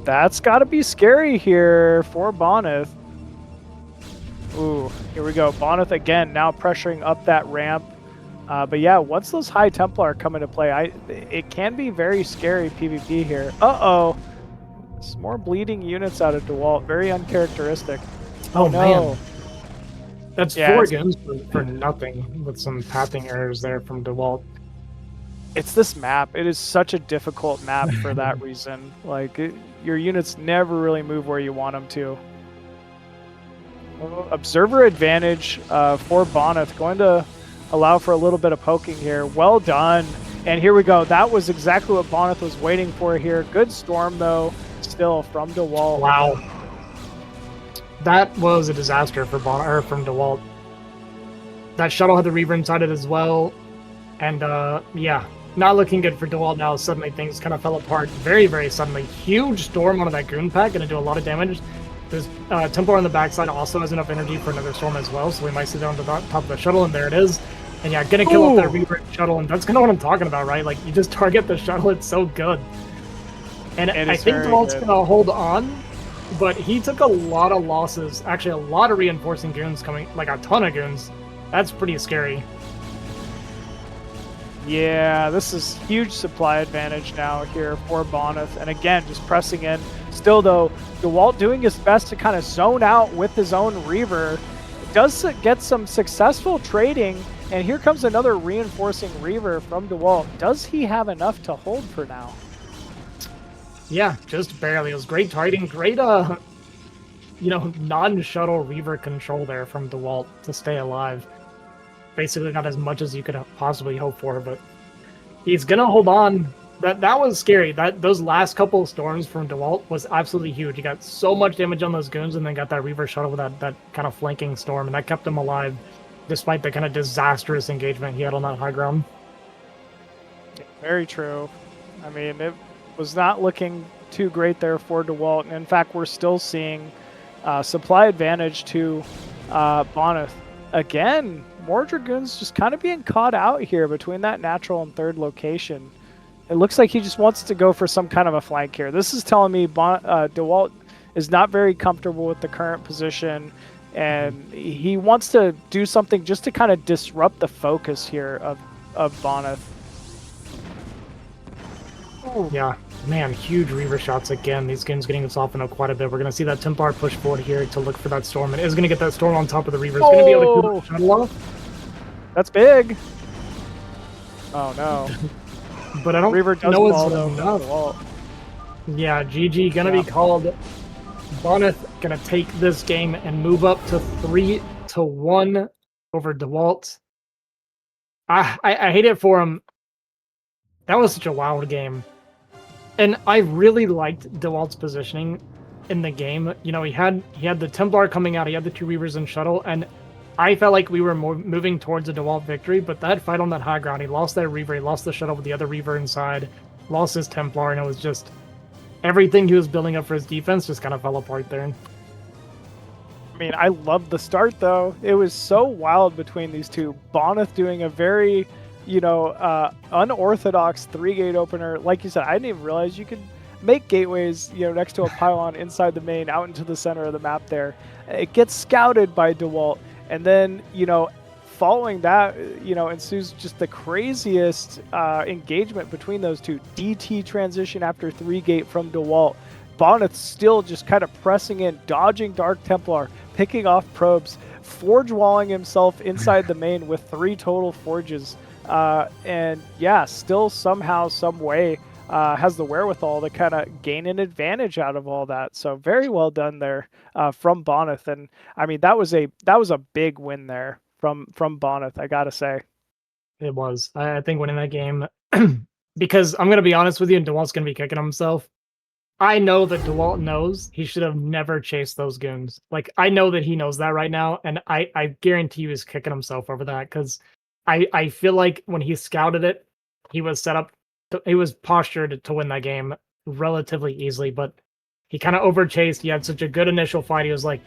That's got to be scary here for Bonyth. Ooh, here we go. Bonyth again, now pressuring up that ramp. But yeah, once those high Templar come into play, it can be very scary PvP here. Uh-oh. Some more bleeding units out of Dewalt. Very uncharacteristic. Oh, no. Man. That's 4 goons for nothing with some pathing errors there from Dewalt. It's this map. It is such a difficult map for that reason. Like, your units never really move where you want them to. Observer advantage for Bonyth. Going to allow for a little bit of poking here. Well done. And here we go. That was exactly what Bonyth was waiting for here. Good storm, though, still from Dewalt. Wow. That was a disaster for from Dewalt. That shuttle had the Reaver inside it as well. And, yeah, not looking good for Dewalt now. Suddenly things kind of fell apart very, very suddenly. Huge storm onto that goon pack. Going to do a lot of damage. This Templar on the backside also has enough energy for another storm as well, so we might see that on the top of the shuttle, and there it is. And yeah, gonna kill off that Reaver shuttle, and that's kind of what I'm talking about, right? Like, you just target the shuttle, it's so good. And I think Dewalt's gonna hold on, but he took a lot of losses, actually a lot of reinforcing goons coming, like a ton of goons. That's pretty scary. Yeah, this is huge supply advantage now here for Bonyth, and again, just pressing in. Still, though, Dewalt doing his best to kind of zone out with his own Reaver. Does get some successful trading, and here comes another reinforcing Reaver from Dewalt. Does he have enough to hold for now? Yeah, just barely. It was great targeting, great, non-shuttle Reaver control there from Dewalt to stay alive. Basically not as much as you could possibly hope for, but he's gonna hold on. That was scary. Those last couple of storms from Dewalt was absolutely huge. He got so much damage on those goons, and then got that Reaver shuttle with that kind of flanking storm, and that kept him alive, despite the kind of disastrous engagement he had on that high ground. Very true. I mean, it was not looking too great there for Dewalt, and in fact, we're still seeing supply advantage to Bonyth. Again, more Dragoons just kind of being caught out here between that natural and third location. It looks like he just wants to go for some kind of a flank here. This is telling me Dewalt is not very comfortable with the current position, and he wants to do something just to kind of disrupt the focus here of Bonyth. Yeah, man, huge Reaver shots again. These goons getting us off in quite a bit. We're going to see that Templar push forward here to look for that storm, and is going to get that storm on top of the Reaver. Is going to be able to kill the shuttle off. That's big. Oh, no. But I don't Reaver does know fall, it's though. enough. Yeah, GG gonna be called. Bonyth gonna take this game and move up to 3-1 over Dewalt. I hate it for him. That was such a wild game. And I really liked Dewalt's positioning in the game. You know, he had the Templar coming out, he had the 2 Reavers and shuttle, and I felt like we were moving towards a Dewalt victory, but that fight on that high ground, he lost that Reaver, he lost the shuttle with the other Reaver inside, lost his Templar, and it was just everything he was building up for his defense just kind of fell apart there. I mean, I loved the start, though. It was so wild between these two. Bonyth doing a very, unorthodox 3-gate opener. Like you said, I didn't even realize you could make gateways, next to a pylon inside the main, out into the center of the map there. It gets scouted by Dewalt. And then, following that, ensues just the craziest engagement between those two. DT transition after 3-gate from Dewalt. Bonyth still just kind of pressing in, dodging Dark Templar, picking off probes, forge walling himself inside the main with 3 total forges. And yeah, still somehow, some way, has the wherewithal to kind of gain an advantage out of all that. So very well done there from Bonyth. And I mean, that was a big win there from Bonyth, I gotta say. It was. I think winning that game, because I'm gonna be honest with you, and Dewalt's gonna be kicking himself. I know that Dewalt knows he should have never chased those goons. Like, I know that he knows that right now, and I guarantee you he's kicking himself over that, because I feel like when he scouted it, he was set up, he was postured to win that game relatively easily, but he kind of overchased. He had such a good initial fight. He was like,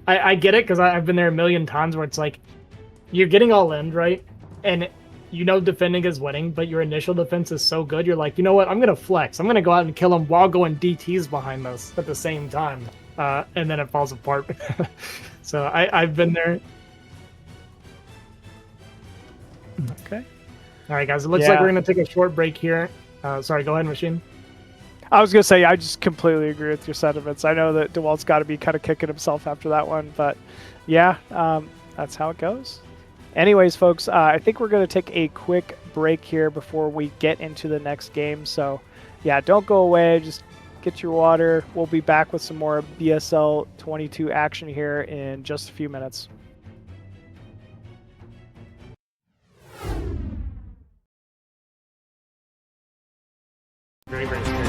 I get it, because I've been there a million times where it's like, you're getting all in, right? And you know defending is winning, but your initial defense is so good, you're like, you know what, I'm going to flex. I'm going to go out and kill him while going DTs behind us at the same time. And then it falls apart. So I've been there. Okay. All right, guys, it looks like we're going to take a short break here. Sorry, go ahead, Machine. I was going to say, I just completely agree with your sentiments. I know that Dewalt's got to be kind of kicking himself after that one, but yeah, that's how it goes. Anyways, folks, I think we're going to take a quick break here before we get into the next game. So, yeah, don't go away. Just get your water. We'll be back with some more BSL22 action here in just a few minutes. Very, very scary.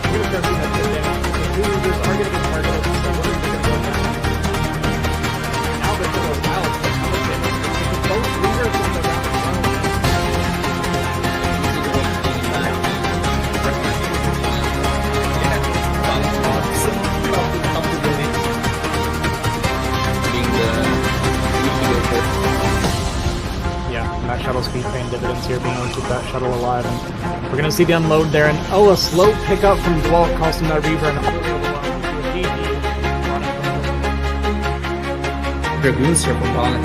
We're going to start seeing that good damage. The Cougars are going to get targeted. So what are they going to go down? Now they're going to go wild. Both Cougars in the round. That shuttle speed paying dividends here, being able to keep that shuttle alive, and we're gonna see the unload there, and a slow pickup from Dewalt costing that Reaver, and Dragoons here for Bonyth.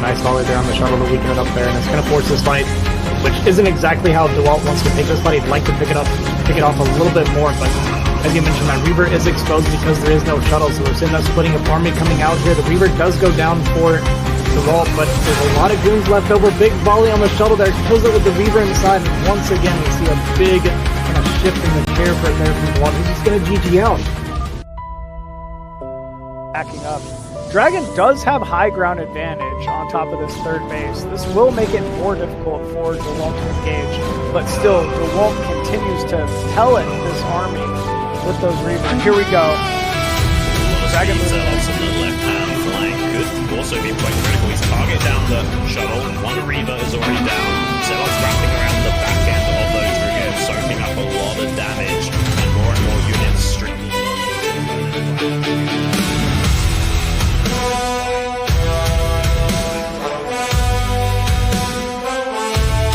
nice volley there on the shuttle to weaken it up there, and it's gonna force this fight, which isn't exactly how Dewalt wants to take this fight. He'd like to pick it off a little bit more, but as you mentioned, that Reaver is exposed because there is no shuttle, so we're seeing that splitting of army coming out here. The Reaver does go down for Dewalt, but there's a lot of goons left over. Big volley on the shuttle there, kills it with the Reaver inside, and once again we see a big kind of shift in the chair for there from Dewalt. He's just going to GG out. Backing up. Dragon does have high ground advantage on top of this third base. This will make it more difficult for Dewalt to engage, but still, Dewalt continues to pellet this army with those Reavers. Here we go. Dragon on the left-hand flank could also be quite critical. He's target down the shuttle. One Reaver is already down. Zealot's wrapping around the back end of those Dragoons, soaking up a lot of damage, and more units streaming.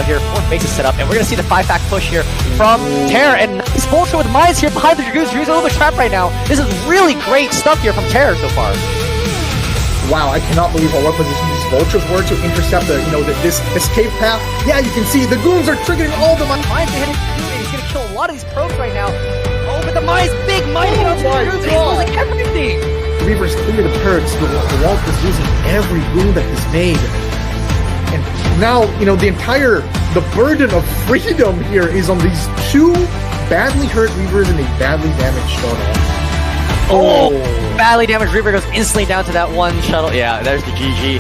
Here, fourth base is set up, and we're going to see the 5-fact push here from Terror, and nice Vulture with mines here behind the Dragoons. Dragoons are a little bit trapped right now. This is really great stuff here from Terror so far. Wow, I cannot believe how well positioned these vultures were to intercept the, this escape path. Yeah, you can see the goons are triggering all the mines are hitting Dragoon, and he's going to kill a lot of these probes right now. Oh, but the mines, big mine hit on the Dragoons, he's losing everything. Reavers clear the turrets. Dewalt is losing every goon that he's made. And now, the burden of freedom here is on these two badly hurt Reavers and a badly damaged shuttle. Oh! Badly damaged Reaver goes instantly down to that one shuttle. Yeah, there's the GG.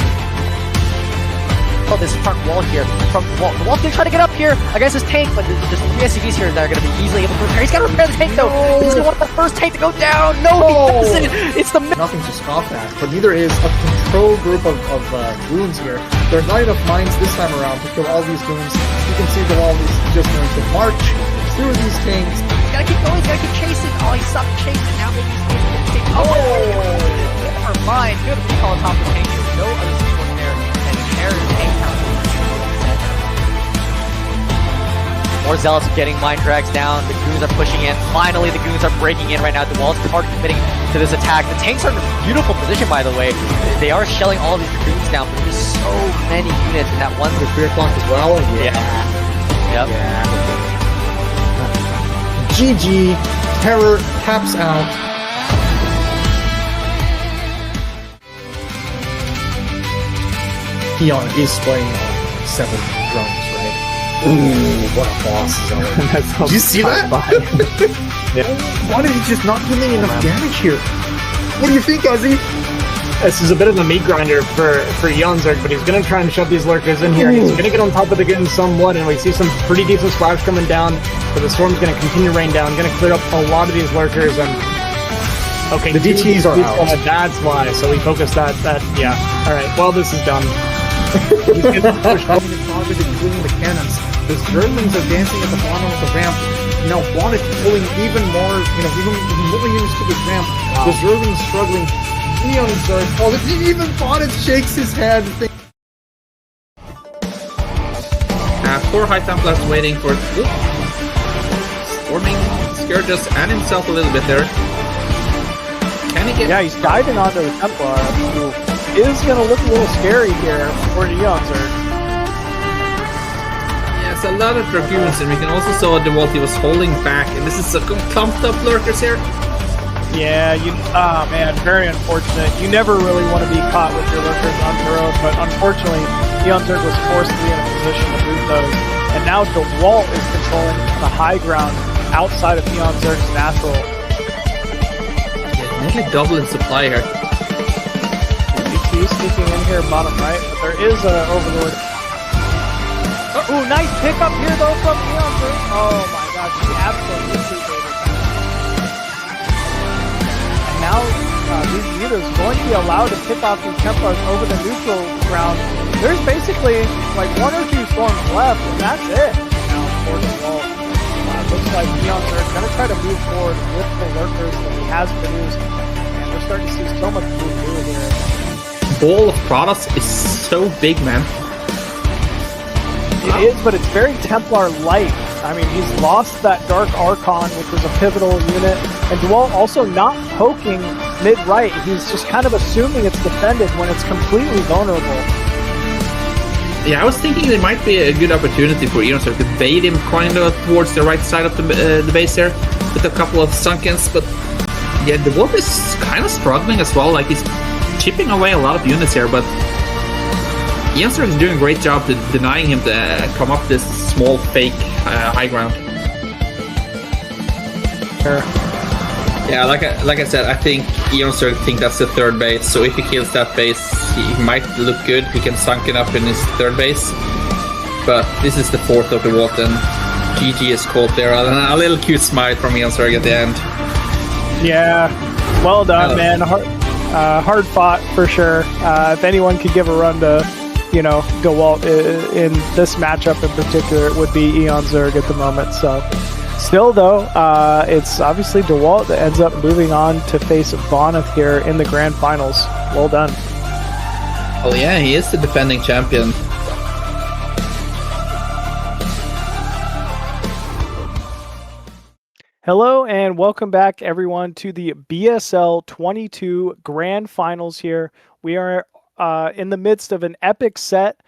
Oh, this front wall here from Dewalt. Dewalt's gonna try to get up here against his tank, but there's 3 SCVs here that are gonna be easily able to repair. He's gotta repair the tank though. This is one of the first tank to go down. No, he doesn't. It's the nothing to scoff at, but neither is a control group of goons here. There's not enough mines this time around to kill all these goons. You can see Dewalt is just going to march through these tanks. He's gotta keep going. He's gotta keep chasing. Oh, he stopped chasing. Now maybe he's going to take. Oh, never mind. Good recall on top of the tank. There's no other support there, and Terror's tank count. More Zealots getting mine drags down. The goons are pushing in. Finally, the goons are breaking in right now. Dewalt's hard committing to this attack. The tanks are in a beautiful position, by the way. They are shelling all of these goons down, but there's so many units in that one. The 3 o'clock as well. Yeah. Yep. Yeah. GG. Terror taps out. Peon is playing on 7 drones, right? Ooh, what a boss zone. Did you see that? Yeah. Why did he just not dealing enough damage here? What do you think, Ozzy? this is a bit of a meat grinder for Eonzerg, but he's going to try and shove these lurkers in here, and he's going to get on top of the gun somewhat, and we see some pretty decent splash coming down, but the storm's going to continue to rain down, going to clear up a lot of these lurkers, and okay, the DTs are out. That's why, so we focus that, yeah. Alright, well, this is done. He's going to push home the target, including the cannons. The Zerglings are dancing at the bottom of the ramp. Now Bonyth pulling even more, even more units to this ramp. Wow. The Zerglings struggling. Eonzerg falls. Even Bonyth shakes his head. Four High Templars waiting for storming Scourges and himself a little bit there. Can he get? Yeah, he's diving onto the Templar, who is going to look a little scary here for Eonzerg. Yes, a lot of Dragoons, and we can also saw Dewalt was holding back, and this is some clumped up lurkers here. Yeah, man, very unfortunate. You never really want to be caught with your lurkers on Burrows, but unfortunately, Eonzerg was forced to be in a position to move those. And now Dewalt is controlling the high ground outside of Eonzerg's natural. Yeah, nearly double in supply here. DT sneaking in here bottom right, but there is an Overlord. Ooh, nice pickup here though from Eonzerg. Oh my gosh, he absolutely baited. Now, these units are going to be allowed to pick off these Templars over the neutral ground. There's basically like 1 or 2 storms left, and that's it. Now, for the wall, looks like Eonzerg going to try to move forward with the lurkers that he has produced, and we're starting to see so much movement here. Ball of Protoss is so big, man. It is, but it's very Templar-like. I mean, he's lost that Dark Archon, which was a pivotal unit, and Dewalt also not poking mid-right. He's just kind of assuming it's defended when it's completely vulnerable. Yeah, I was thinking there might be a good opportunity for Eonzerg to bait him kind of towards the right side of the base there with a couple of Sunkens, but yeah, Dewalt is kind of struggling as well. Like, he's chipping away a lot of units here, but Eonzerg is doing a great job to denying him to come up this small fake high ground. Sure. Yeah, like I said, I think Eonzerg think that's the third base. So if he kills that base, he might look good. He can sunken up in his third base. But this is the fourth of the Dewalt, and GG is caught there. A little cute smile from Eonzerg at the end. Yeah, well done, man. Hard fought for sure. If anyone could give a run to, Dewalt in this matchup in particular, it would be Eonzerg at the moment. So, still though, it's obviously Dewalt that ends up moving on to face Bonyth here in the Grand Finals. Well done. Oh yeah, he is the defending champion. Hello and welcome back everyone to the BSL22 Grand Finals here. We are in the midst of an epic set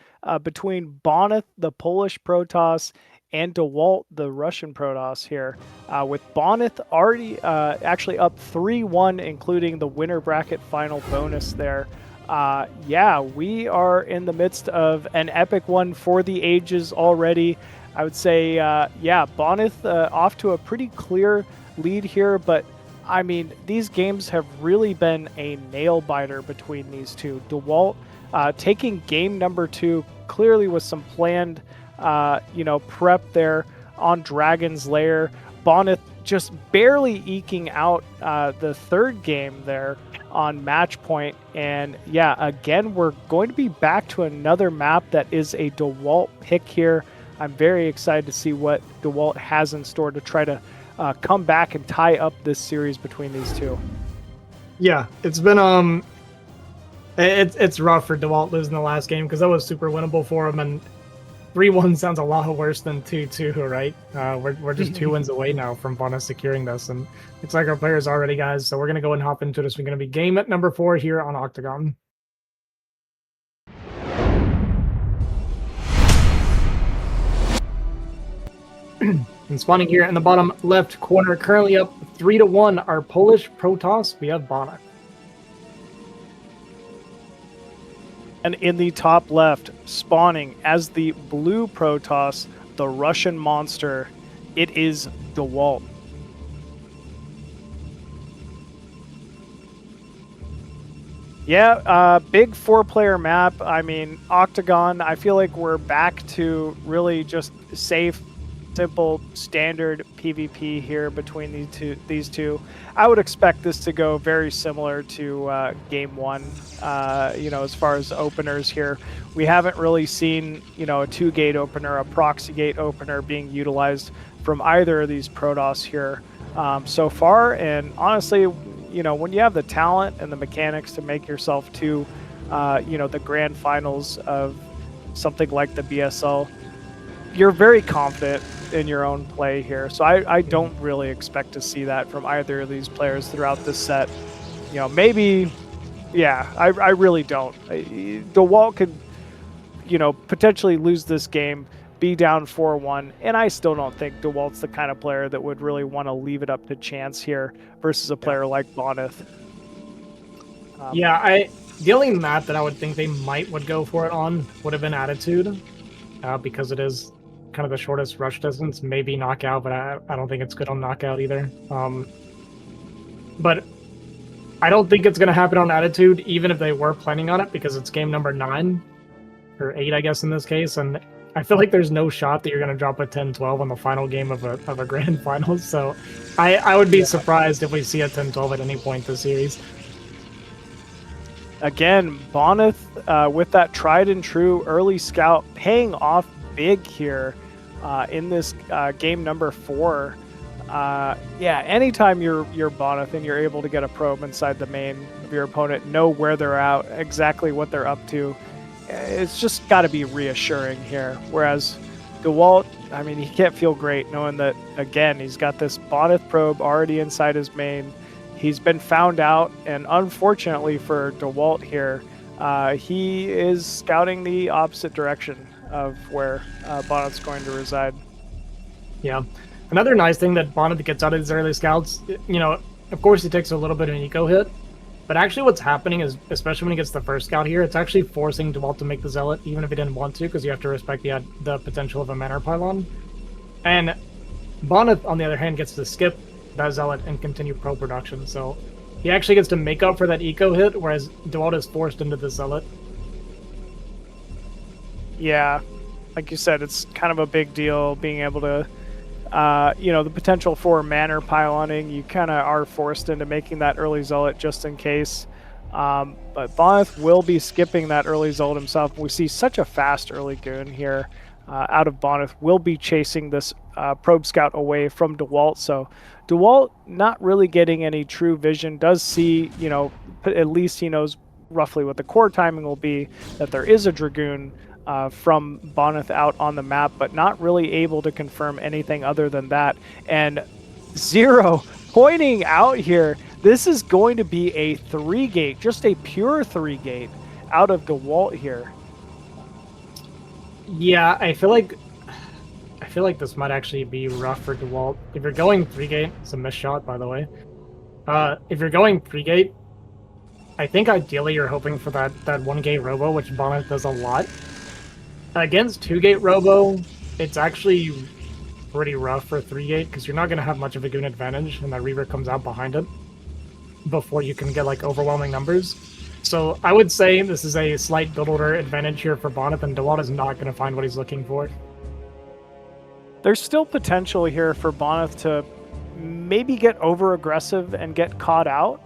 between Bonyth, the Polish Protoss, and Dewalt, the Russian Protoss here. With Bonyth already actually up 3-1, including the winner bracket final bonus there. Yeah, we are in the midst of an epic one for the ages already. I would say, yeah, Bonyth off to a pretty clear lead here, but I mean, these games have really been a nail-biter between these two. Dewalt taking game number 2, clearly with some planned, prep there on Dragon's Lair. Bonyth just barely eking out the third game there on match point. And yeah, again, we're going to be back to another map that is a Dewalt pick here. I'm very excited to see what Dewalt has in store to try to come back and tie up this series between these two. Yeah, it's been it's rough for Dewalt losing the last game because that was super winnable for him, and 3-1 sounds a lot worse than 2-2, right? We're just 2 wins away now from Bonyth securing this, and looks like our players are ready, guys. So we're gonna go and hop into this. We're gonna be game at number 4 here on Octagon. And spawning here in the bottom left corner, currently up 3-1, our Polish Protoss. We have Bonyth. And in the top left, spawning as the blue Protoss, the Russian monster, it is Dewalt. Yeah, big 4-player map. I mean, Octagon, I feel like we're back to really just safe, simple, standard PvP here between these two. I would expect this to go very similar to Game 1, you know, as far as openers here. We haven't really seen, you know, a 2-gate opener, a proxy gate opener being utilized from either of these Protoss here so far, and honestly, you know, when you have the talent and the mechanics to make yourself to, you know, the grand finals of something like the BSL, you're very confident in your own play here. So I don't really expect to see that from either of these players throughout this set. You know, maybe, yeah, I really don't. Dewalt could, you know, potentially lose this game, be down 4-1, and I still don't think Dewalt's the kind of player that would really want to leave it up to chance here versus a player like Bonyth. The only map that I would think they would go for it on would have been Attitude, because it is kind of the shortest rush distance, maybe Knockout, but I don't think it's good on Knockout either. But I don't think it's going to happen on Attitude, even if they were planning on it, because it's game number 9, or 8, I guess, in this case, and I feel like there's no shot that you're going to drop a 10-12 on the final game of a grand final, so I would be surprised if we see a 10-12 at any point this series. Again, Bonyth with that tried and true early scout paying off big here in this game number 4. Yeah, anytime you're Bonyth and you're able to get a probe inside the main of your opponent, know where they're at, exactly what they're up to, it's just got to be reassuring here. Whereas Dewalt, I mean, he can't feel great knowing that, again, he's got this Bonyth probe already inside his main. He's been found out, and unfortunately for Dewalt here, he is scouting the opposite direction of where Bonyth's going to reside. Yeah. Another nice thing that Bonyth gets out of his early scouts, you know, of course he takes a little bit of an eco hit, but actually what's happening is, especially when he gets the first scout here, it's actually forcing Dewalt to make the Zealot, even if he didn't want to, because you have to respect the potential of a Manor Pylon. And Bonyth, on the other hand, gets to skip that Zealot and continue pro production, so he actually gets to make up for that eco hit, whereas Dewalt is forced into the Zealot. Yeah, like you said, it's kind of a big deal being able to, you know, the potential for Manor Pyloning, you kind of are forced into making that early Zealot just in case. But Bonyth will be skipping that early Zealot himself. We see such a fast early Goon here out of Bonyth. Will be chasing this probe scout away from Dewalt, so Dewalt not really getting any true vision, does see, you know, at least he knows roughly what the core timing will be, that there is a Dragoon from Bonyth out on the map, but not really able to confirm anything other than that. And Zero pointing out here, this is going to be a 3-gate, just a pure 3-gate out of Dewalt here. Yeah, I feel like this might actually be rough for Dewalt. If you're going 3-gate, it's a missed shot, by the way. If you're going 3-gate, I think ideally you're hoping for that 1-gate robo, which Bonyth does a lot. Against 2-gate robo, it's actually pretty rough for 3-gate, because you're not going to have much of a Goon advantage, and that Reaver comes out behind it before you can get like overwhelming numbers. So I would say this is a slight build order advantage here for Bonyth, and Dewalt is not going to find what he's looking for. There's still potential here for Bonyth to maybe get over aggressive and get caught out.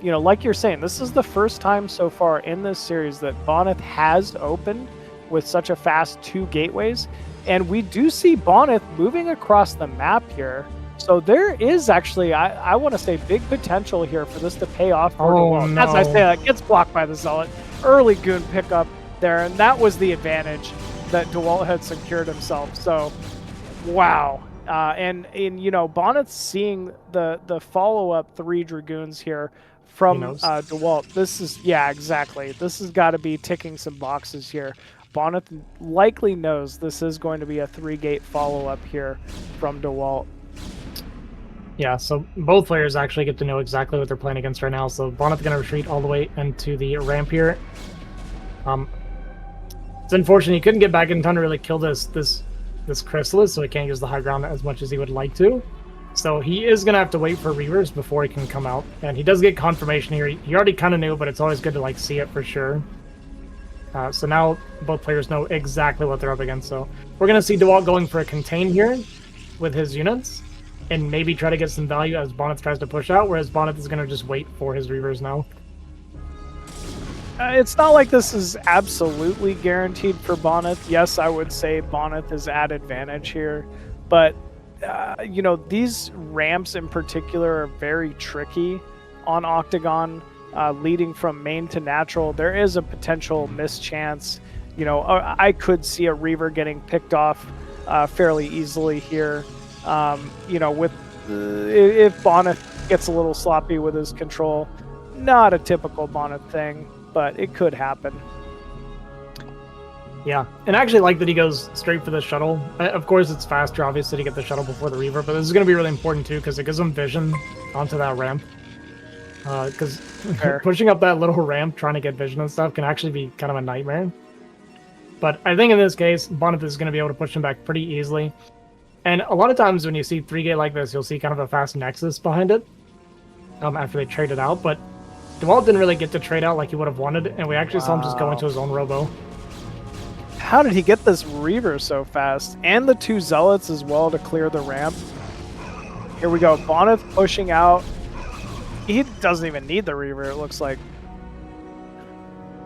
You know, like you're saying, this is the first time so far in this series that Bonyth has opened with such a fast 2 gateways, and we do see Bonyth moving across the map here. So there is actually, I want to say, big potential here for this to pay off for Dewalt. No. As I say, that gets blocked by the Zealot. Early Goon pickup there, and that was the advantage that Dewalt had secured himself. So, wow. And you know, Bonyth seeing the follow-up 3 Dragoons here from Dewalt. This is, yeah, exactly. This has got to be ticking some boxes here. Bonyth likely knows this is going to be a 3-gate follow-up here from Dewalt. Yeah, so both players actually get to know exactly what they're playing against right now. So Bonyth going to retreat all the way into the ramp here. It's unfortunate he couldn't get back in time to really kill this Chrysalis, so he can't use the high ground as much as he would like to. So he is going to have to wait for Reavers before he can come out. And he does get confirmation here. He already kind of knew, but it's always good to like see it for sure. So now both players know exactly what they're up against. So we're going to see Dewalt going for a contain here with his units and maybe try to get some value as Bonyth tries to push out, whereas Bonyth is going to just wait for his Reavers now. It's not like this is absolutely guaranteed for Bonyth. Yes, I would say Bonyth is at advantage here, but you know, these ramps in particular are very tricky on Octagon, leading from main to natural. There is a potential mischance. You know, I could see a Reaver getting picked off fairly easily here. You know, with if Bonyth gets a little sloppy with his control, not a typical Bonyth thing, but it could happen. Yeah, and I actually like that he goes straight for the shuttle. Of course, it's faster, obviously, to get the shuttle before the Reaver, but this is going to be really important, too, because it gives him vision onto that ramp. Because pushing up that little ramp, trying to get vision and stuff, can actually be kind of a nightmare. But I think in this case, Bonyth is going to be able to push him back pretty easily. And a lot of times when you see 3-gate like this, you'll see kind of a fast Nexus behind it after they trade it out. But Dewalt didn't really get to trade out like he would have wanted, and we actually saw him just go into his own robo. How did he get this Reaver so fast? And the 2 Zealots as well to clear the ramp. Here we go. Bonyth pushing out. He doesn't even need the Reaver, it looks like.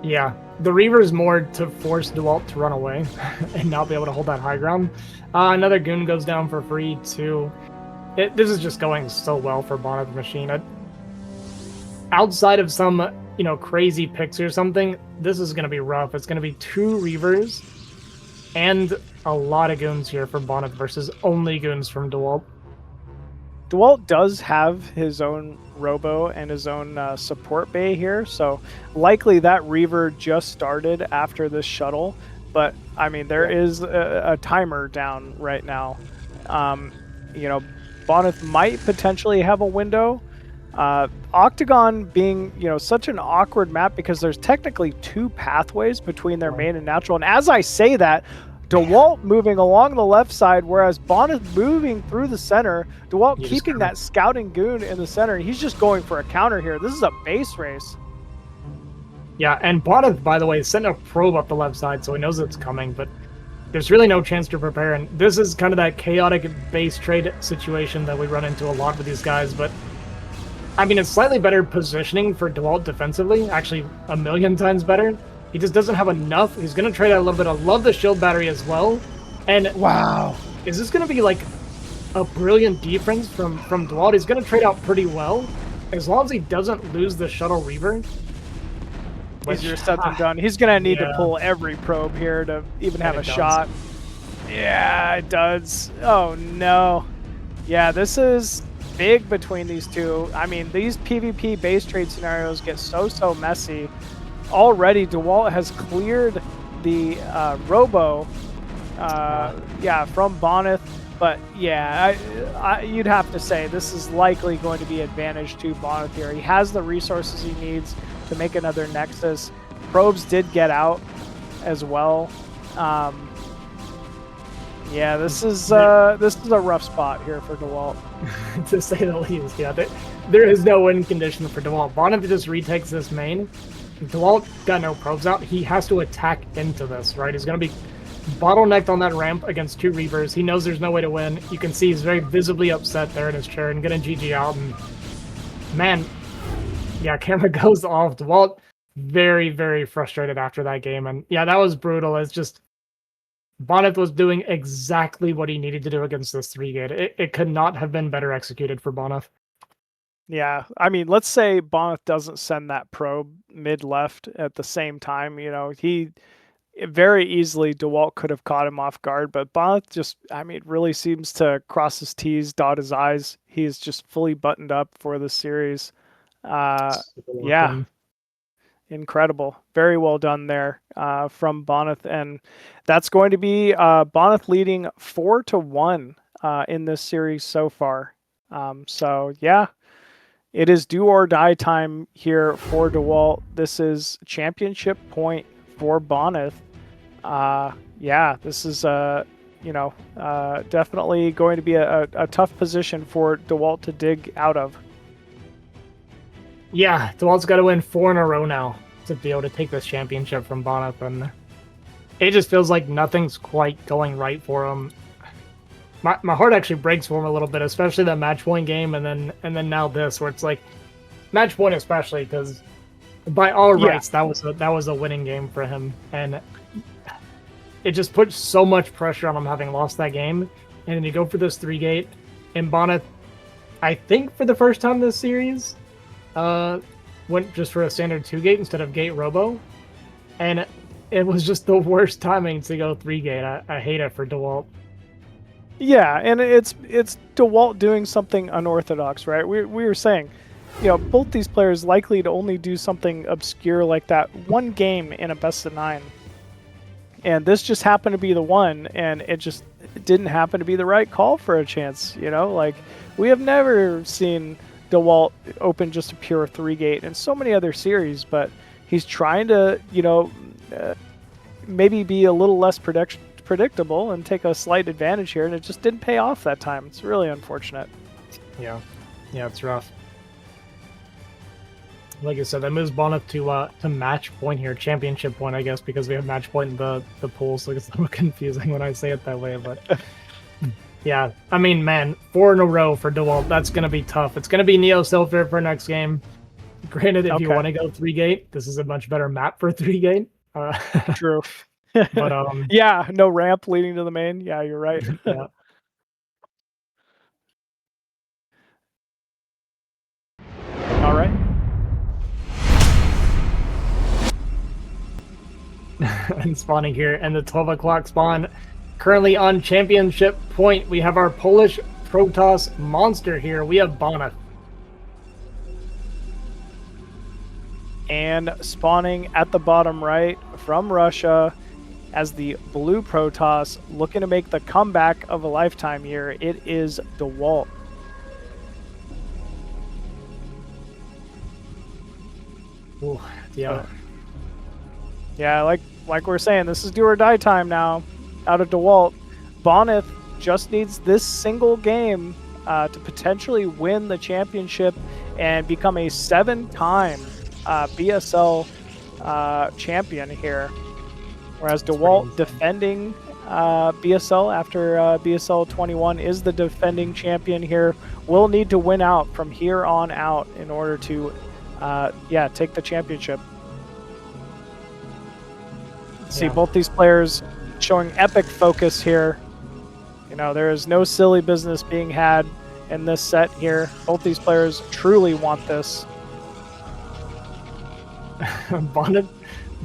Yeah, the Reaver is more to force Dewalt to run away and not be able to hold that high ground. Another Goon goes down for free, too. This is just going so well for Bonyth Machine. Outside of some, you know, crazy picks or something, this is going to be rough. It's going to be 2 Reavers and a lot of Goons here from Bonyth versus only Goons from Dewalt. Dewalt does have his own robo and his own support bay here, so likely that Reaver just started after this shuttle, but I mean, there is a timer down right now. You know, Bonyth might potentially have a window. Octagon being, you know, such an awkward map because there's technically 2 pathways between their main and natural. And as I say that, Dewalt moving along the left side, whereas Bonyth moving through the center. Dewalt keeping that scouting Goon in the center. He's just going for a counter here. This is a base race. Yeah, and Bonyth, by the way, sent a probe up the left side, so he knows it's coming, but there's really no chance to prepare. And this is kind of that chaotic base trade situation that we run into a lot with these guys, but I mean, it's slightly better positioning for Dewalt defensively, actually a million times better. He just doesn't have enough. He's going to trade out a little bit. I love the shield battery as well. And wow, is this going to be like a brilliant defense from Dewalt? He's going to trade out pretty well, as long as he doesn't lose the shuttle Reaver. Easier said than done. He's going to need to pull every probe here to even have a shot. Yeah, it does. Oh, no. Yeah, this is big between these two. I mean, these PvP base trade scenarios get so messy. Already, Dewalt has cleared the robo, from Bonyth. But yeah, you'd have to say this is likely going to be advantage to Bonyth here. He has the resources he needs to make another Nexus. Probes did get out as well. Yeah, this is a rough spot here for Dewalt. To say the least, yeah. There is no win condition for Dewalt. Bonyth just retakes this main. Dewalt got no probes out. He has to attack into this, right? He's going to be bottlenecked on that ramp against 2 Reavers. He knows there's no way to win. You can see he's very visibly upset there in his chair and going to GG out. And man, yeah, camera goes off. Dewalt very frustrated after that game. And yeah, that was brutal. It's just Bonyth was doing exactly what he needed to do against this 3-gate. It could not have been better executed for Bonyth. Yeah, I mean, let's say Bonyth doesn't send that probe mid-left at the same time. You know, he very easily, Dewalt could have caught him off guard, but Bonyth just, I mean, really seems to cross his T's, dot his I's. He is just fully buttoned up for the series. Yeah, incredible. Very well done there from Bonyth, and that's going to be Bonyth leading 4-1 in this series so far. So yeah, it is do or die time here for Dewalt. This is championship point for Bonyth. Yeah, this is definitely going to be a tough position for Dewalt to dig out of. Yeah, Dewalt's got to win 4 in a row now to be able to take this championship from Bonyth, and it just feels like nothing's quite going right for him. My heart actually breaks for him a little bit, especially that match point game, and then now this, where it's like match point especially, because by all rights that was a winning game for him, and it just puts so much pressure on him having lost that game. And then you go for this 3-gate, and Bonyth, I think for the first time this series, went just for a standard 2-gate instead of gate robo, and it was just the worst timing to go 3-gate. I hate it for Dewalt. Yeah, and it's Dewalt doing something unorthodox, right? We were saying, both these players likely to only do something obscure like that one game in a best of 9. And this just happened to be the one, and it didn't happen to be the right call for a chance, Like, we have never seen Dewalt open just a pure 3-gate in so many other series, but he's trying to, maybe be a little less predictable and take a slight advantage here, and it just didn't pay off that time. It's really unfortunate. Yeah, it's rough. Like I said, that moves Bonyth to match point here, championship point, I guess, because we have match point in the pool, so it's a little confusing when I say it that way, but yeah, I mean, man, 4 in a row for Dewalt, that's going to be tough. It's going to be Neo Silver for next game. Granted, if you want to go 3-gate, this is a much better map for 3-gate. True. But yeah, no ramp leading to the main. Yeah, you're right. Yeah. All right. And spawning here, and the 12 o'clock spawn. Currently on championship point, we have our Polish Protoss monster here. We have Bonyth. And spawning at the bottom right from Russia as the blue Protoss looking to make the comeback of a lifetime here, it is Dewalt. Ooh, yeah. Yeah, like we're saying, this is do or die time now out of Dewalt. Bonyth just needs this single game to potentially win the championship and become a 7-time BSL champion here. Whereas Dewalt defending BSL after BSL21 is the defending champion here, will need to win out from here on out in order to take the championship. See both these players showing epic focus here. There is no silly business being had in this set here. Both these players truly want this.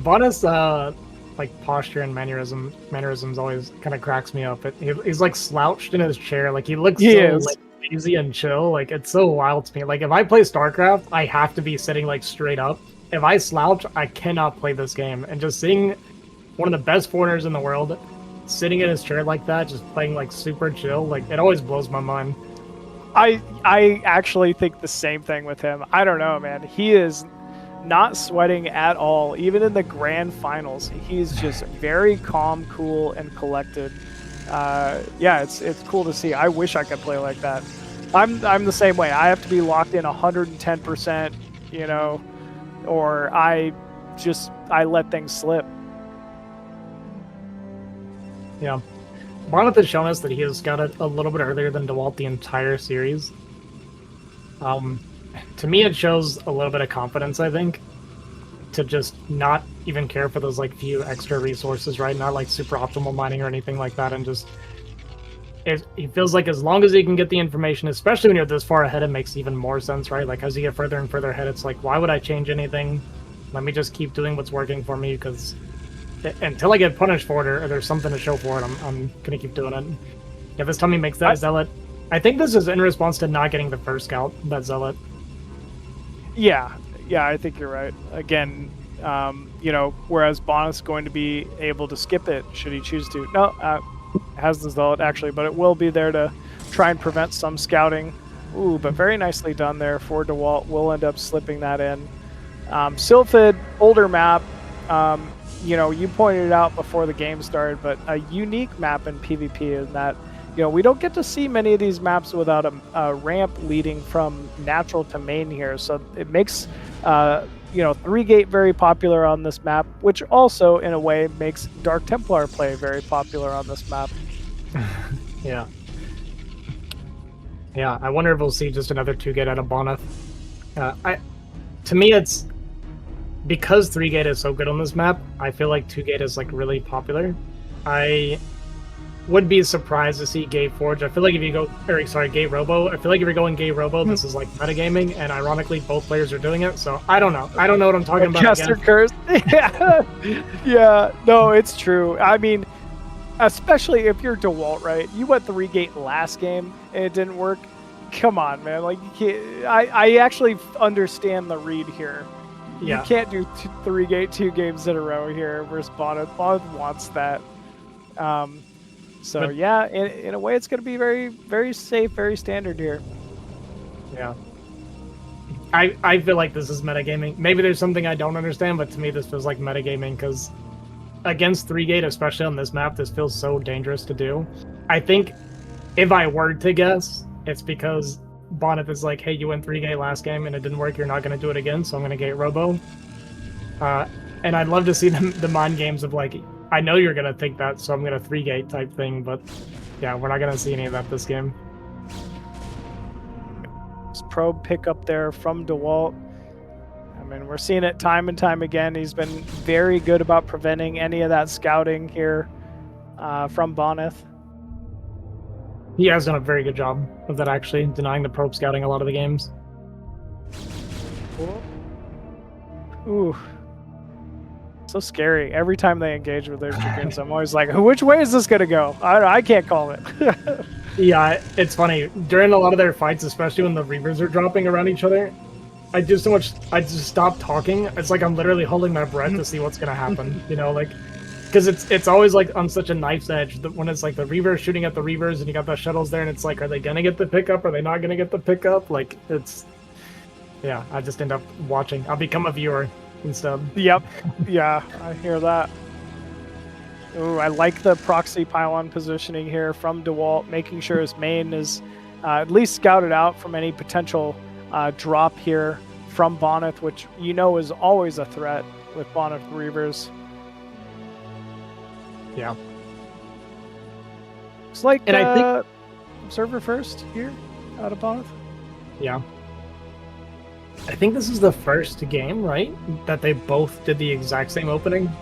Bonyth's like posture and mannerisms always kind of cracks me up. He's like slouched in his chair, like he looks like lazy and chill. Like, it's so wild to me. Like, if I play StarCraft, I have to be sitting like straight up. If I slouch, I cannot play this game. And just seeing one of the best foreigners in the world sitting in his chair like that, just playing like super chill, like, it always blows my mind. I actually think the same thing with him. I don't know, man. He is not sweating at all, even in the grand finals. He's just very calm, cool, and collected. It's cool to see. I wish I could play like that. I'm the same way. I have to be locked in 110%, or I let things slip. Yeah. Bonyth has shown us that he has got it a little bit earlier than Dewalt the entire series. To me, it shows a little bit of confidence, I think, to just not even care for those like few extra resources, right? Not like super optimal mining or anything like that, and just it feels like as long as you can get the information, especially when you're this far ahead, it makes even more sense, right? Like, as you get further and further ahead, it's like, why would I change anything? Let me just keep doing what's working for me, because until I get punished for it or there's something to show for it, I'm gonna keep doing it. Yeah, this time he makes that Zealot. I think this is in response to not getting the first scout, that Zealot. Yeah, I think you're right. Again, whereas Bonyth's going to be able to skip it should he choose to. No, has the Zealot actually, but it will be there to try and prevent some scouting. Ooh, but very nicely done there for Dewalt. We'll end up slipping that in. Sylphid, older map. you know, you pointed it out before the game started, but a unique map in PvP in that, you know, we don't get to see many of these maps without a ramp leading from natural to main here. So it makes, you know, 3-gate very popular on this map, which also, in a way, makes Dark Templar play very popular on this map. Yeah. Yeah, I wonder if we'll see just another 2-gate out of Bonyth. To me, it's because 3-gate is so good on this map. I feel like 2-gate is like really popular. I would be surprised to see Gate Forge. I feel like if you go, Gate Robo. I feel like if you're going Gate Robo, this is like metagaming, and ironically, both players are doing it. So I don't know. I don't know what I'm talking about. Chester Curse. Yeah. Yeah. No, it's true. I mean, especially if you're Dewalt, right? You went 3-gate last game and it didn't work. Come on, man. Like, you can't, I actually understand the read here. Yeah. You can't do 3-gate 2 games in a row here versus Bonyth. Bonyth wants that. So yeah, in a way, it's going to be very, very safe, very standard here. Yeah. I feel like this is metagaming. Maybe there's something I don't understand, but to me this feels like metagaming because against 3-gate, especially on this map, this feels so dangerous to do. I think if I were to guess, it's because Bonyth is like, hey, you went 3-gate last game and it didn't work, you're not going to do it again, so I'm going to gate Robo. And I'd love to see the mind games of like, I know you're going to think that, so I'm going to 3-gate type thing, but yeah, we're not going to see any of that this game. This probe pick up there from Dewalt. I mean, we're seeing it time and time again. He's been very good about preventing any of that scouting here from Bonyth. He has done a very good job of that, actually, denying the probe scouting a lot of the games. Ooh. So scary. Every time they engage with their Dragoons, I'm always like, which way is this going to go? I can't call it. Yeah, it's funny. During a lot of their fights, especially when the Reavers are dropping around each other, I just stop talking. It's like I'm literally holding my breath to see what's going to happen, you know, like, because it's always like on such a knife's edge when it's like the Reavers shooting at the Reavers and you got the shuttles there and it's like, are they going to get the pickup? Are they not going to get the pickup? Like, it's, yeah, I just end up watching. I'll become a viewer instead. Yep. Yeah, I hear that. Ooh, I like the proxy pylon positioning here from Dewalt, making sure his main is at least scouted out from any potential drop here from Bonyth, which you know is always a threat with Bonyth Reavers. Yeah. It's like and I think server first here out of Bonyth. Yeah. I think this is the first game, right, that they both did the exact same opening.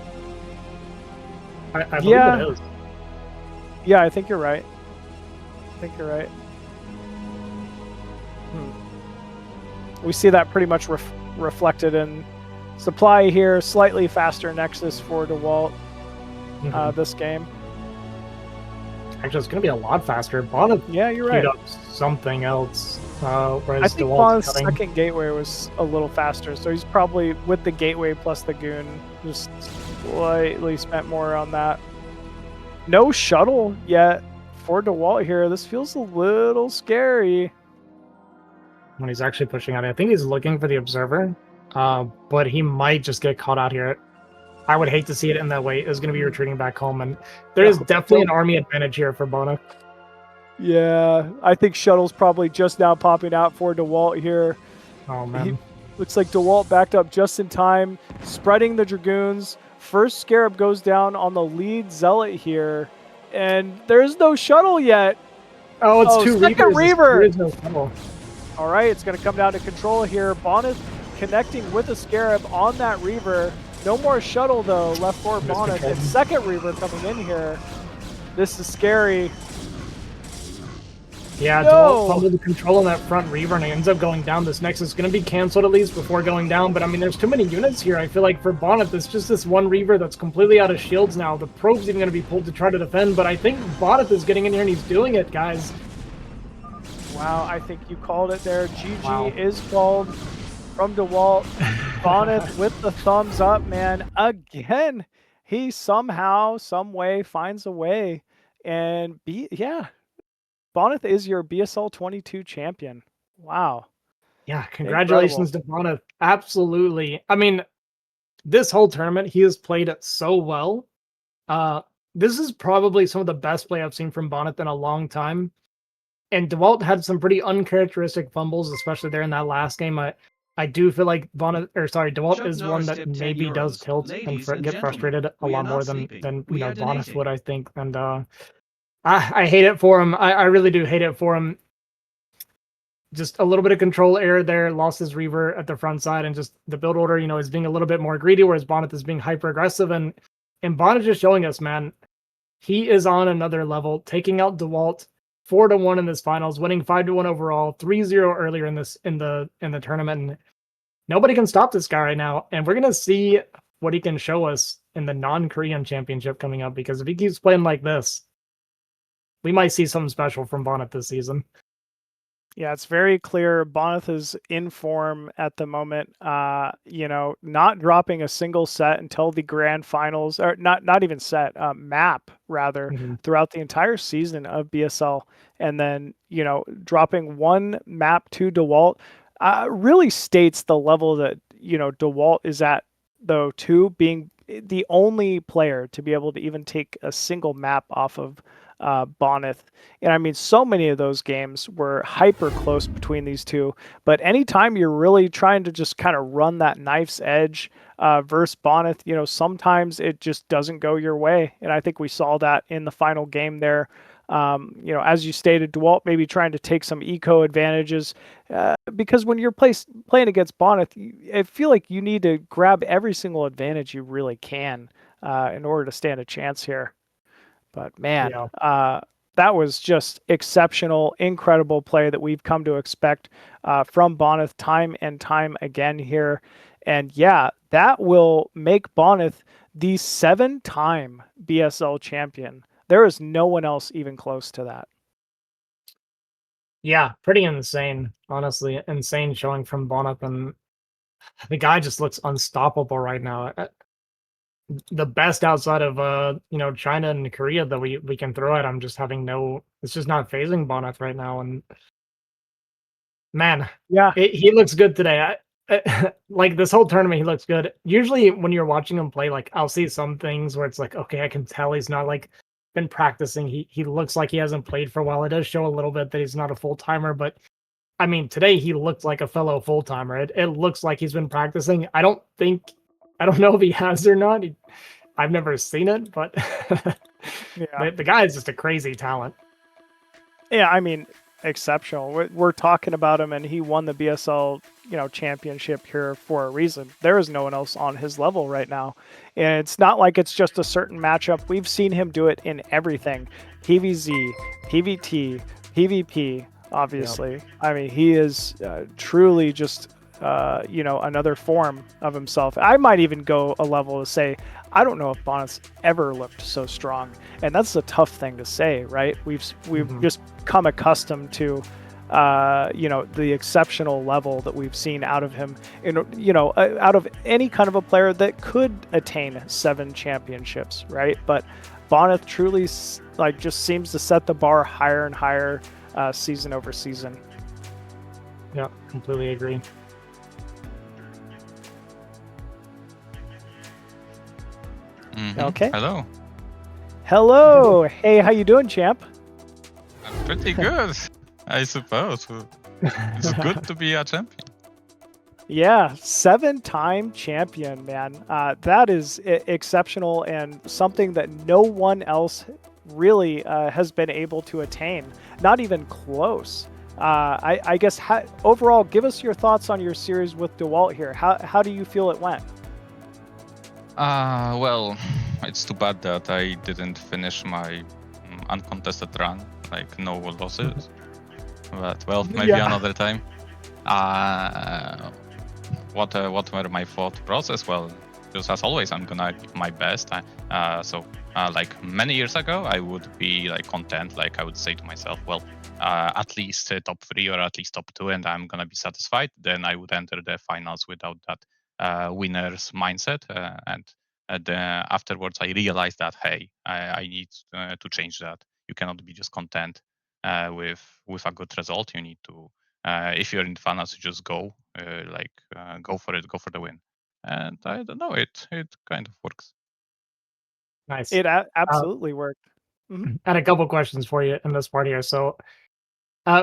I believe it is. Yeah, I think you're right. We see that pretty much reflected in supply here. Slightly faster Nexus for Dewalt this game. Actually, it's going to be a lot faster. Bonyth you're right. up something else. I think Bonyth's second gateway was a little faster, so he's probably, with the gateway plus the goon, just slightly spent more on that. No shuttle yet for Dewalt here. This feels a little scary. When he's actually pushing out, I think he's looking for the observer, but he might just get caught out here. I would hate to see it in that way. It's going to be retreating back home, and there is definitely an army advantage here for Bonyth. Yeah, I think Shuttle's probably just now popping out for Dewalt here. Oh, man. Looks like Dewalt backed up just in time, spreading the Dragoons. First Scarab goes down on the lead Zealot here, and there's no shuttle yet. Oh, it's two second Reaver. There is no shuttle. All right, it's going to come down to control here. Bonyth connecting with a Scarab on that Reaver. No more shuttle, though, left for Bonyth. And second Reaver coming in here. This is scary. Yeah, Dewalt fumbled the control on that front Reaver, and he ends up going down. This Nexus is going to be canceled at least before going down, but I mean, there's too many units here. I feel like for Bonyth, it's just this one Reaver that's completely out of shields now. The probe's even going to be pulled to try to defend, but I think Bonyth is getting in here and he's doing it, guys. Wow, I think you called it there. GG is called from Dewalt. Bonyth with the thumbs up, man. Again, he somehow, some way finds a way. And Bonyth is your BSL22 champion. Wow. Yeah, congratulations to Bonyth. Absolutely. I mean, this whole tournament, he has played so well. This is probably some of the best play I've seen from Bonyth in a long time. And Dewalt had some pretty uncharacteristic fumbles, especially there in that last game. I do feel like Dewalt Chuck is one Norris that tipped 10 maybe does euros. tilt Ladies and and get gentlemen, frustrated a we are lot not more sleeping. than We are Bonyth donating. would, I think. And I hate it for him. I really do hate it for him. Just a little bit of control error there, lost his Reaver at the front side, and just the build order, is being a little bit more greedy, whereas Bonyth is being hyper aggressive. And Bonyth is showing us, man, he is on another level, taking out Dewalt 4-1 in this finals, winning 5-1 overall, 3-0 earlier in the tournament. And nobody can stop this guy right now. And we're gonna see what he can show us in the non-Korean championship coming up, because if he keeps playing like this, we might see something special from Bonyth this season. Yeah, it's very clear Bonyth is in form at the moment. Not dropping a single set until the grand finals, or not even set, map rather, throughout the entire season of BSL, and then dropping one map to Dewalt really states the level that Dewalt is at, though, too, being the only player to be able to even take a single map off of Bonyth. And I mean, so many of those games were hyper close between these two. But anytime you're really trying to just kind of run that knife's edge versus Bonyth, sometimes it just doesn't go your way. And I think we saw that in the final game there. As you stated, Dewalt maybe trying to take some eco advantages because when you're playing against Bonyth, I feel like you need to grab every single advantage you really can in order to stand a chance here. But man, that was just exceptional, incredible play that we've come to expect from Bonyth time and time again here. And yeah, that will make Bonyth the 7-time BSL champion. There is no one else even close to that. Yeah, pretty insane, honestly. Insane showing from Bonyth, and the guy just looks unstoppable right now. The best outside of China and Korea that we can throw at him, just having it's just not phasing Bonyth right now. And man, yeah, he looks good today. Like this whole tournament, he looks good. Usually when you're watching him play, like I'll see some things where it's like, okay, I can tell he's not like been practicing. He looks like he hasn't played for a while. It does show a little bit that he's not a full timer, but I mean, today he looked like a fellow full timer. It looks like he's been practicing. I don't know if he has or not. I've never seen it, but the guy is just a crazy talent. Yeah, I mean, exceptional. We're talking about him, and he won the BSL, championship here for a reason. There is no one else on his level right now, and it's not like it's just a certain matchup. We've seen him do it in everything: PVZ, PVT, PvP. Obviously, yep. I mean, he is truly just another form of himself. I might even go a level to say I don't know if Bonyth's ever looked so strong, and that's a tough thing to say, right? We've just come accustomed to the exceptional level that we've seen out of him, out of any kind of a player that could attain 7 championships, right? But Bonyth truly just seems to set the bar higher and higher season over season. Yeah, completely agree. Mm-hmm. Okay. Hello. Hey, how you doing, champ? I'm pretty good, I suppose. It's good to be a champion. Yeah, 7-time champion, man. That is exceptional and something that no one else really has been able to attain. Not even close. I guess overall, give us your thoughts on your series with Dewalt here. How do you feel it went? Well, it's too bad that I didn't finish my uncontested run, like no losses. But well, maybe another time. What were my thought process? Well, just as always, I'm gonna give my best. Like many years ago, I would be like content. Like I would say to myself, well, at least top 3 or at least top 2, and I'm gonna be satisfied. Then I would enter the finals without that winner's mindset, and afterwards I realized that hey, I need to change that. You cannot be just content with a good result. You need to, if you're in the finals, you just go for it, go for the win. and I don't know, it kind of works. Nice. It absolutely worked. Mhm. And a couple questions for you in this part here. So,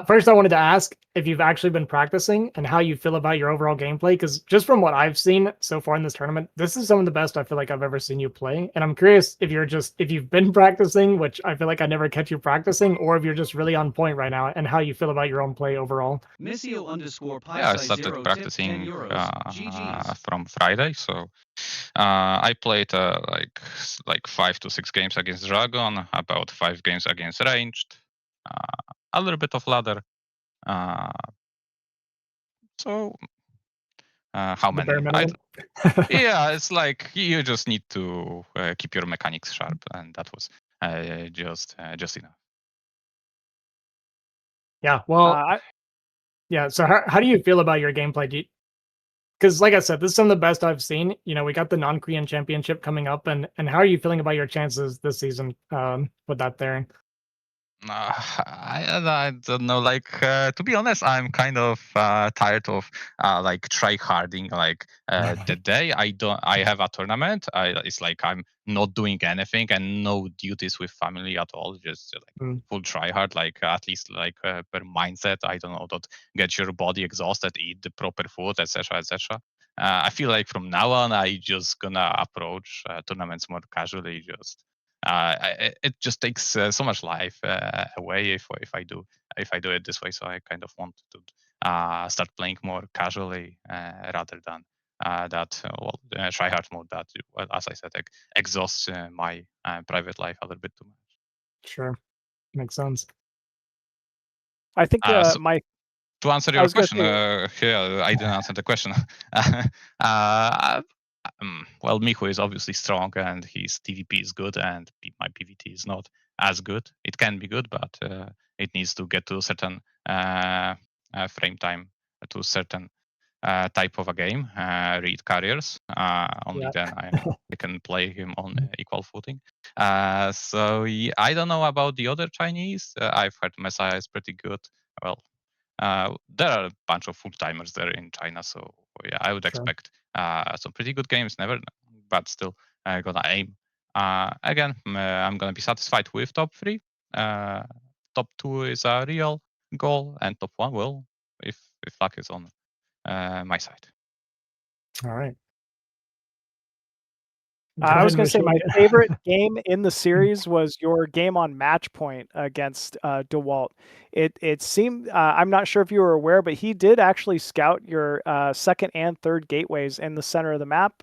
first, I wanted to ask if you've actually been practicing and how you feel about your overall gameplay. Because just from what I've seen so far in this tournament, this is some of the best I feel like I've ever seen you play. And I'm curious if you've been practicing, which I feel like I never catch you practicing, or if you're just really on point right now, and how you feel about your own play overall. Yeah, I started practicing from Friday, so I played like 5 to 6 games against Dragon, about 5 games against Ranged, a little bit of ladder. So how The many? bare minimum. Yeah, it's like you just need to keep your mechanics sharp, and that was just enough. Yeah. Well. I, Yeah. So how do you feel about your gameplay? Because like I said, this is some of the best I've seen. You know, we got the non-Korean championship coming up, and how are you feeling about your chances this season with that there? I don't know. Like to be honest, I'm kind of tired of like try harding. Like the day I have a tournament, it's like I'm not doing anything and no duties with family at all. Just like full try hard. Like at least like per mindset. I don't know, that get your body exhausted, eat the proper food, etc., etc. I feel like from now on, I just gonna approach tournaments more casually. Just it just takes so much life away if I do it this way. So I kind of want to start playing more casually rather than try hard mode that, well, as I said, exhausts my private life a little bit too much. Sure, makes sense. I think So my to answer I your was gonna question, say- here I didn't answer the question. Well, Miho is obviously strong, and his TVP is good, and my PVT is not as good. It can be good, but it needs to get to a certain frame time, to a certain type of a game, read carriers. Only then I can play him on equal footing. So yeah, I don't know about the other Chinese. I've heard Messiah is pretty good. Well, there are a bunch of full timers there in China, so yeah, I would expect some pretty good games. Never, but still gonna aim. Again, I'm gonna be satisfied with top 3. Top 2 is a real goal, and top 1 will, if luck is on my side. All right. I was going to say my favorite game in the series was your game on match point against Dewalt. It seemed, I'm not sure if you were aware, but he did actually scout your second and third gateways in the center of the map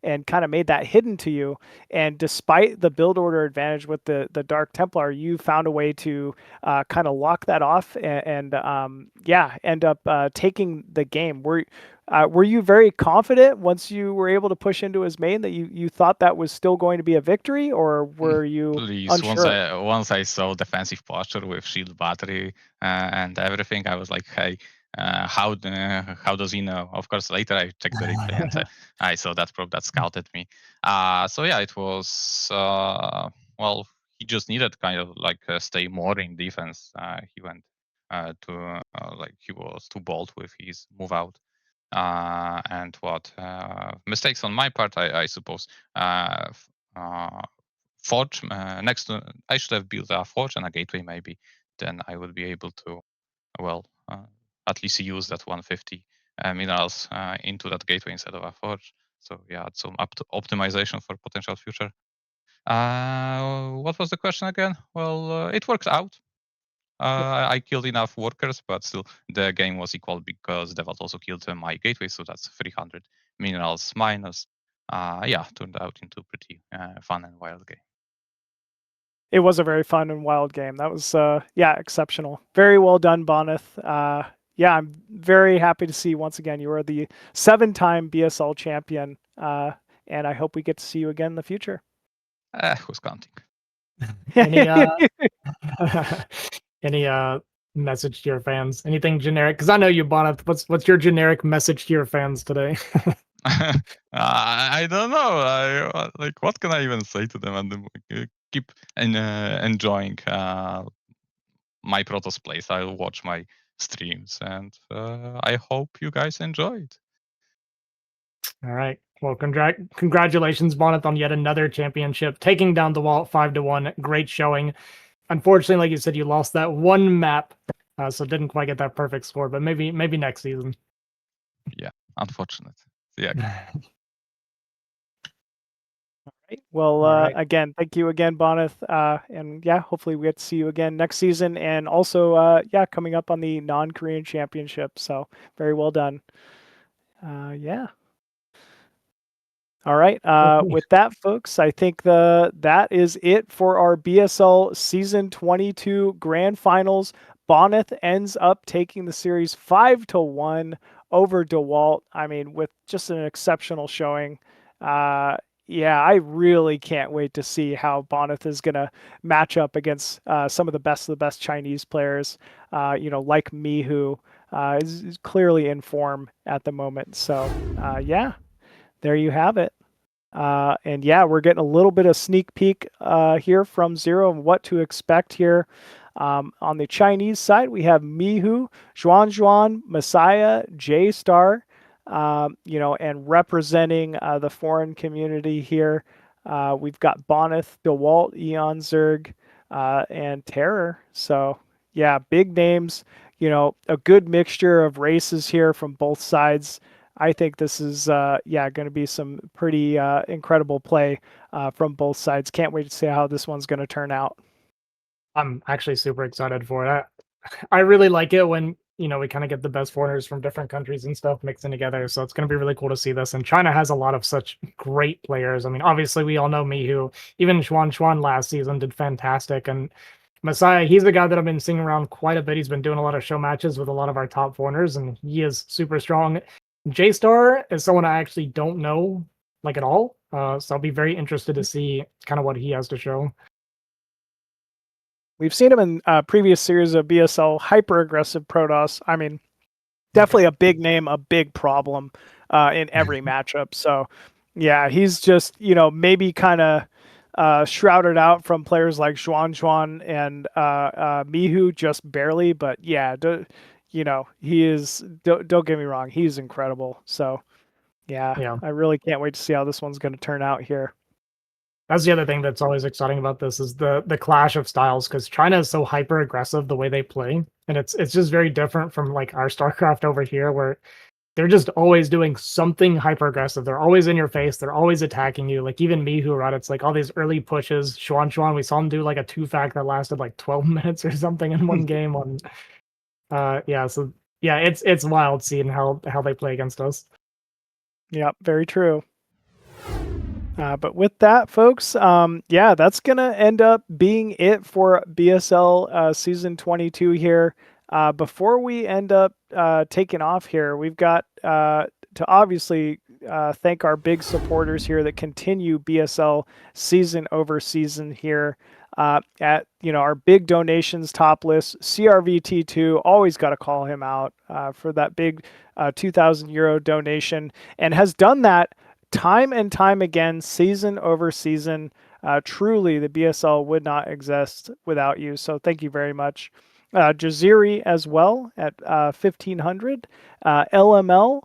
and kind of made that hidden to you. And despite the build order advantage with the Dark Templar, you found a way to kind of lock that off and end up taking the game. Were you very confident once you were able to push into his main that you thought that was still going to be a victory, or were you unsure? Once I saw defensive posture with shield battery and everything, I was like, hey, how does he know? Of course, later I checked the replay and I saw that probe that scouted me. So yeah, it was well, he just needed kind of like stay more in defense. He went to like he was too bold with his move out. And what mistakes on my part, I suppose. Forge next to, I should have built a forge and a gateway maybe. Then I would be able to, well, at least use that 150 minerals into that gateway instead of a forge. So yeah, some optimization for potential future. What was the question again? Well, it worked out. I killed enough workers, but still the game was equal because Dewalt also killed my gateway, so that's 300 minerals minus. Yeah, turned out into a pretty fun and wild game. It was a very fun and wild game. That was exceptional. Very well done, Bonyth. Yeah, I'm very happy to see once again you are the 7-time BSL champion, and I hope we get to see you again in the future. Who's counting? Any message to your fans? Anything generic? Because I know you, Bonyth. What's your generic message to your fans today? I don't know. Like, what can I even say to them? And keep enjoying my Protoss plays. I'll watch my streams, and I hope you guys enjoyed. All right. Well, congratulations, Bonyth, on yet another championship, taking down Dewalt 5-1. Great showing. Unfortunately, like you said, you lost that one map, so didn't quite get that perfect score. But maybe next season. Yeah, unfortunate. Yeah. Right. Well, All right. again, thank you again, Bonyth. And yeah, hopefully we get to see you again next season. And also, yeah, coming up on the non-Korean championship. So very well done. Yeah. All right. With that, folks, I think that is it for our BSL Season 22 Grand Finals. Bonyth ends up taking the series 5-1 over Dewalt. I mean, with just an exceptional showing. Yeah, I really can't wait to see how Bonyth is going to match up against some of the best Chinese players, like me, who is clearly in form at the moment. So, yeah, there you have it. And yeah, we're getting a little bit of sneak peek here from Zero and what to expect here. On the Chinese side, we have Mihu, Xuan, Messiah, J-Star, and representing the foreign community here, we've got Bonyth, Dewalt, Eon Zerg, and Terror. So yeah, big names, a good mixture of races here from both sides. I think this is, going to be some pretty incredible play from both sides. Can't wait to see how this one's going to turn out. I'm actually super excited for it. I really like it when, we kind of get the best foreigners from different countries and stuff mixing together. So it's going to be really cool to see this. And China has a lot of such great players. I mean, obviously, we all know Mihu. Even Xuan last season did fantastic. And Messiah, he's the guy that I've been seeing around quite a bit. He's been doing a lot of show matches with a lot of our top foreigners, and he is super strong. J-Star is someone I actually don't know, at all. So I'll be very interested to see kind of what he has to show. We've seen him in previous series of BSL, hyper-aggressive Protoss. I mean, definitely a big name, a big problem in every matchup. So, yeah, he's just, maybe kind of shrouded out from players like Xuan and Mihu just barely. But, yeah, he is, don't get me wrong, he's incredible. So, yeah, I really can't wait to see how this one's going to turn out here. That's the other thing that's always exciting about this is the clash of styles, because China is so hyper aggressive the way they play, and it's just very different from our StarCraft over here, where they're just always doing something hyper aggressive. They're always in your face. They're always attacking you. Even Mihu, right? It's all these early pushes. Xuan, we saw him do a 2-fac that lasted 12 minutes or something in one game. It's wild seeing how they play against us. Yeah, very true. But with that, folks, that's going to end up being it for BSL Season 22 here. Before we end up taking off here, we've got to obviously thank our big supporters here that continue BSL season over season here. At our big donations top list, CRVT2, always got to call him out for that big €2,000 donation, and has done that time and time again, season over season. Truly, the BSL would not exist without you. So thank you very much. Jaziri as well at 1,500. LML,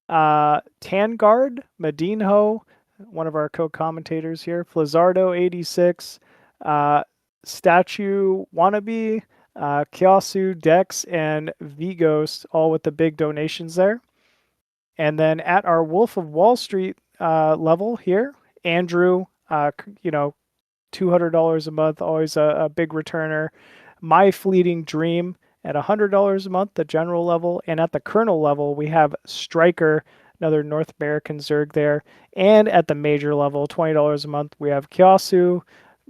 Tangard, Medinho, one of our co-commentators here. Flizardo 86, Statue Wannabe, Kyasu, Dex, and Vighost, all with the big donations there. And then at our Wolf of Wall Street level here, Andrew, $200 a month, always a big returner. My Fleeting Dream at $100 a month, the general level. And at the Colonel level, we have Striker, another North American Zerg there. And at the major level, $20 a month, we have Kyasu,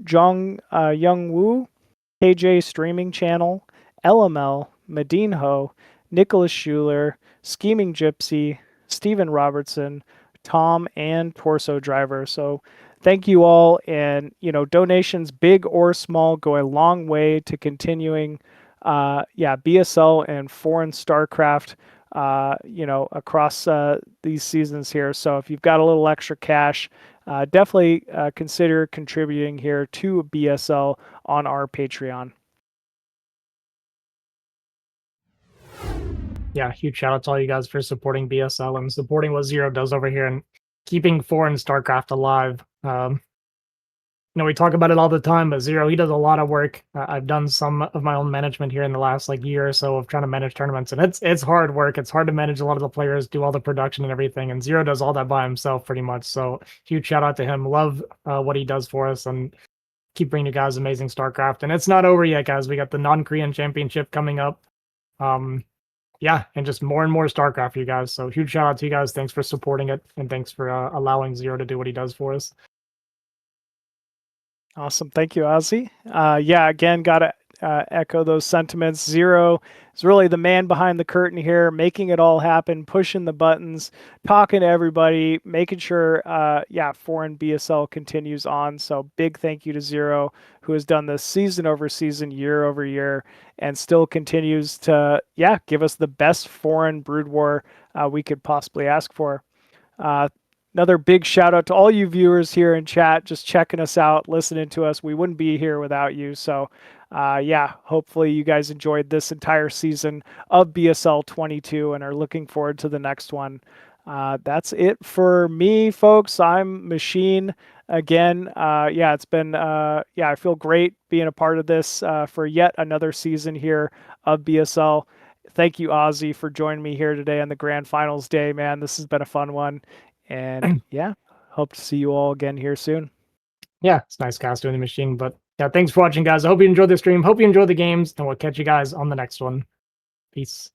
Young Woo, KJ Streaming Channel, LML, Medinho, Nicholas Schuler, Scheming Gypsy, Stephen Robertson, Tom, and Torso Driver. So thank you all. And, donations, big or small, go a long way to continuing, BSL and foreign StarCraft, across these seasons here. So if you've got a little extra cash, definitely consider contributing here to BSL on our Patreon. yeah, huge shout out to all you guys for supporting BSL and supporting what Zero does over here and keeping foreign StarCraft alive. We talk about it all the time, but Zero, he does a lot of work. I've done some of my own management here in the last year or so of trying to manage tournaments, and it's hard work. It's hard to manage a lot of the players, do all the production and everything, and Zero does all that by himself pretty much. So huge shout out to him. Love what he does for us, and keep bringing you guys amazing StarCraft. And it's not over yet, guys. We got the non-Korean championship coming up. Yeah, and just more and more StarCraft for you guys. So huge shout out to you guys. Thanks for supporting it, and thanks for allowing Zero to do what he does for us. Awesome. Thank you, Ozzy. Yeah, again, got to echo those sentiments. Zero is really the man behind the curtain here, making it all happen, pushing the buttons, talking to everybody, making sure, foreign BSL continues on. So big thank you to Zero, who has done this season over season, year over year, and still continues to, give us the best foreign Brood War we could possibly ask for. Another big shout out to all you viewers here in chat, just checking us out, listening to us. We wouldn't be here without you. So, hopefully you guys enjoyed this entire season of BSL22 and are looking forward to the next one. That's it for me, folks. I'm Machine again. It's been, I feel great being a part of this for yet another season here of BSL. Thank you, Ozzy, for joining me here today on the Grand Finals day, man. This has been a fun one. And hope to see you all again here soon. Yeah, it's nice guys doing the Machine. But yeah, thanks for watching, guys. I hope you enjoyed the stream. Hope you enjoyed the games, and we'll catch you guys on the next one. Peace.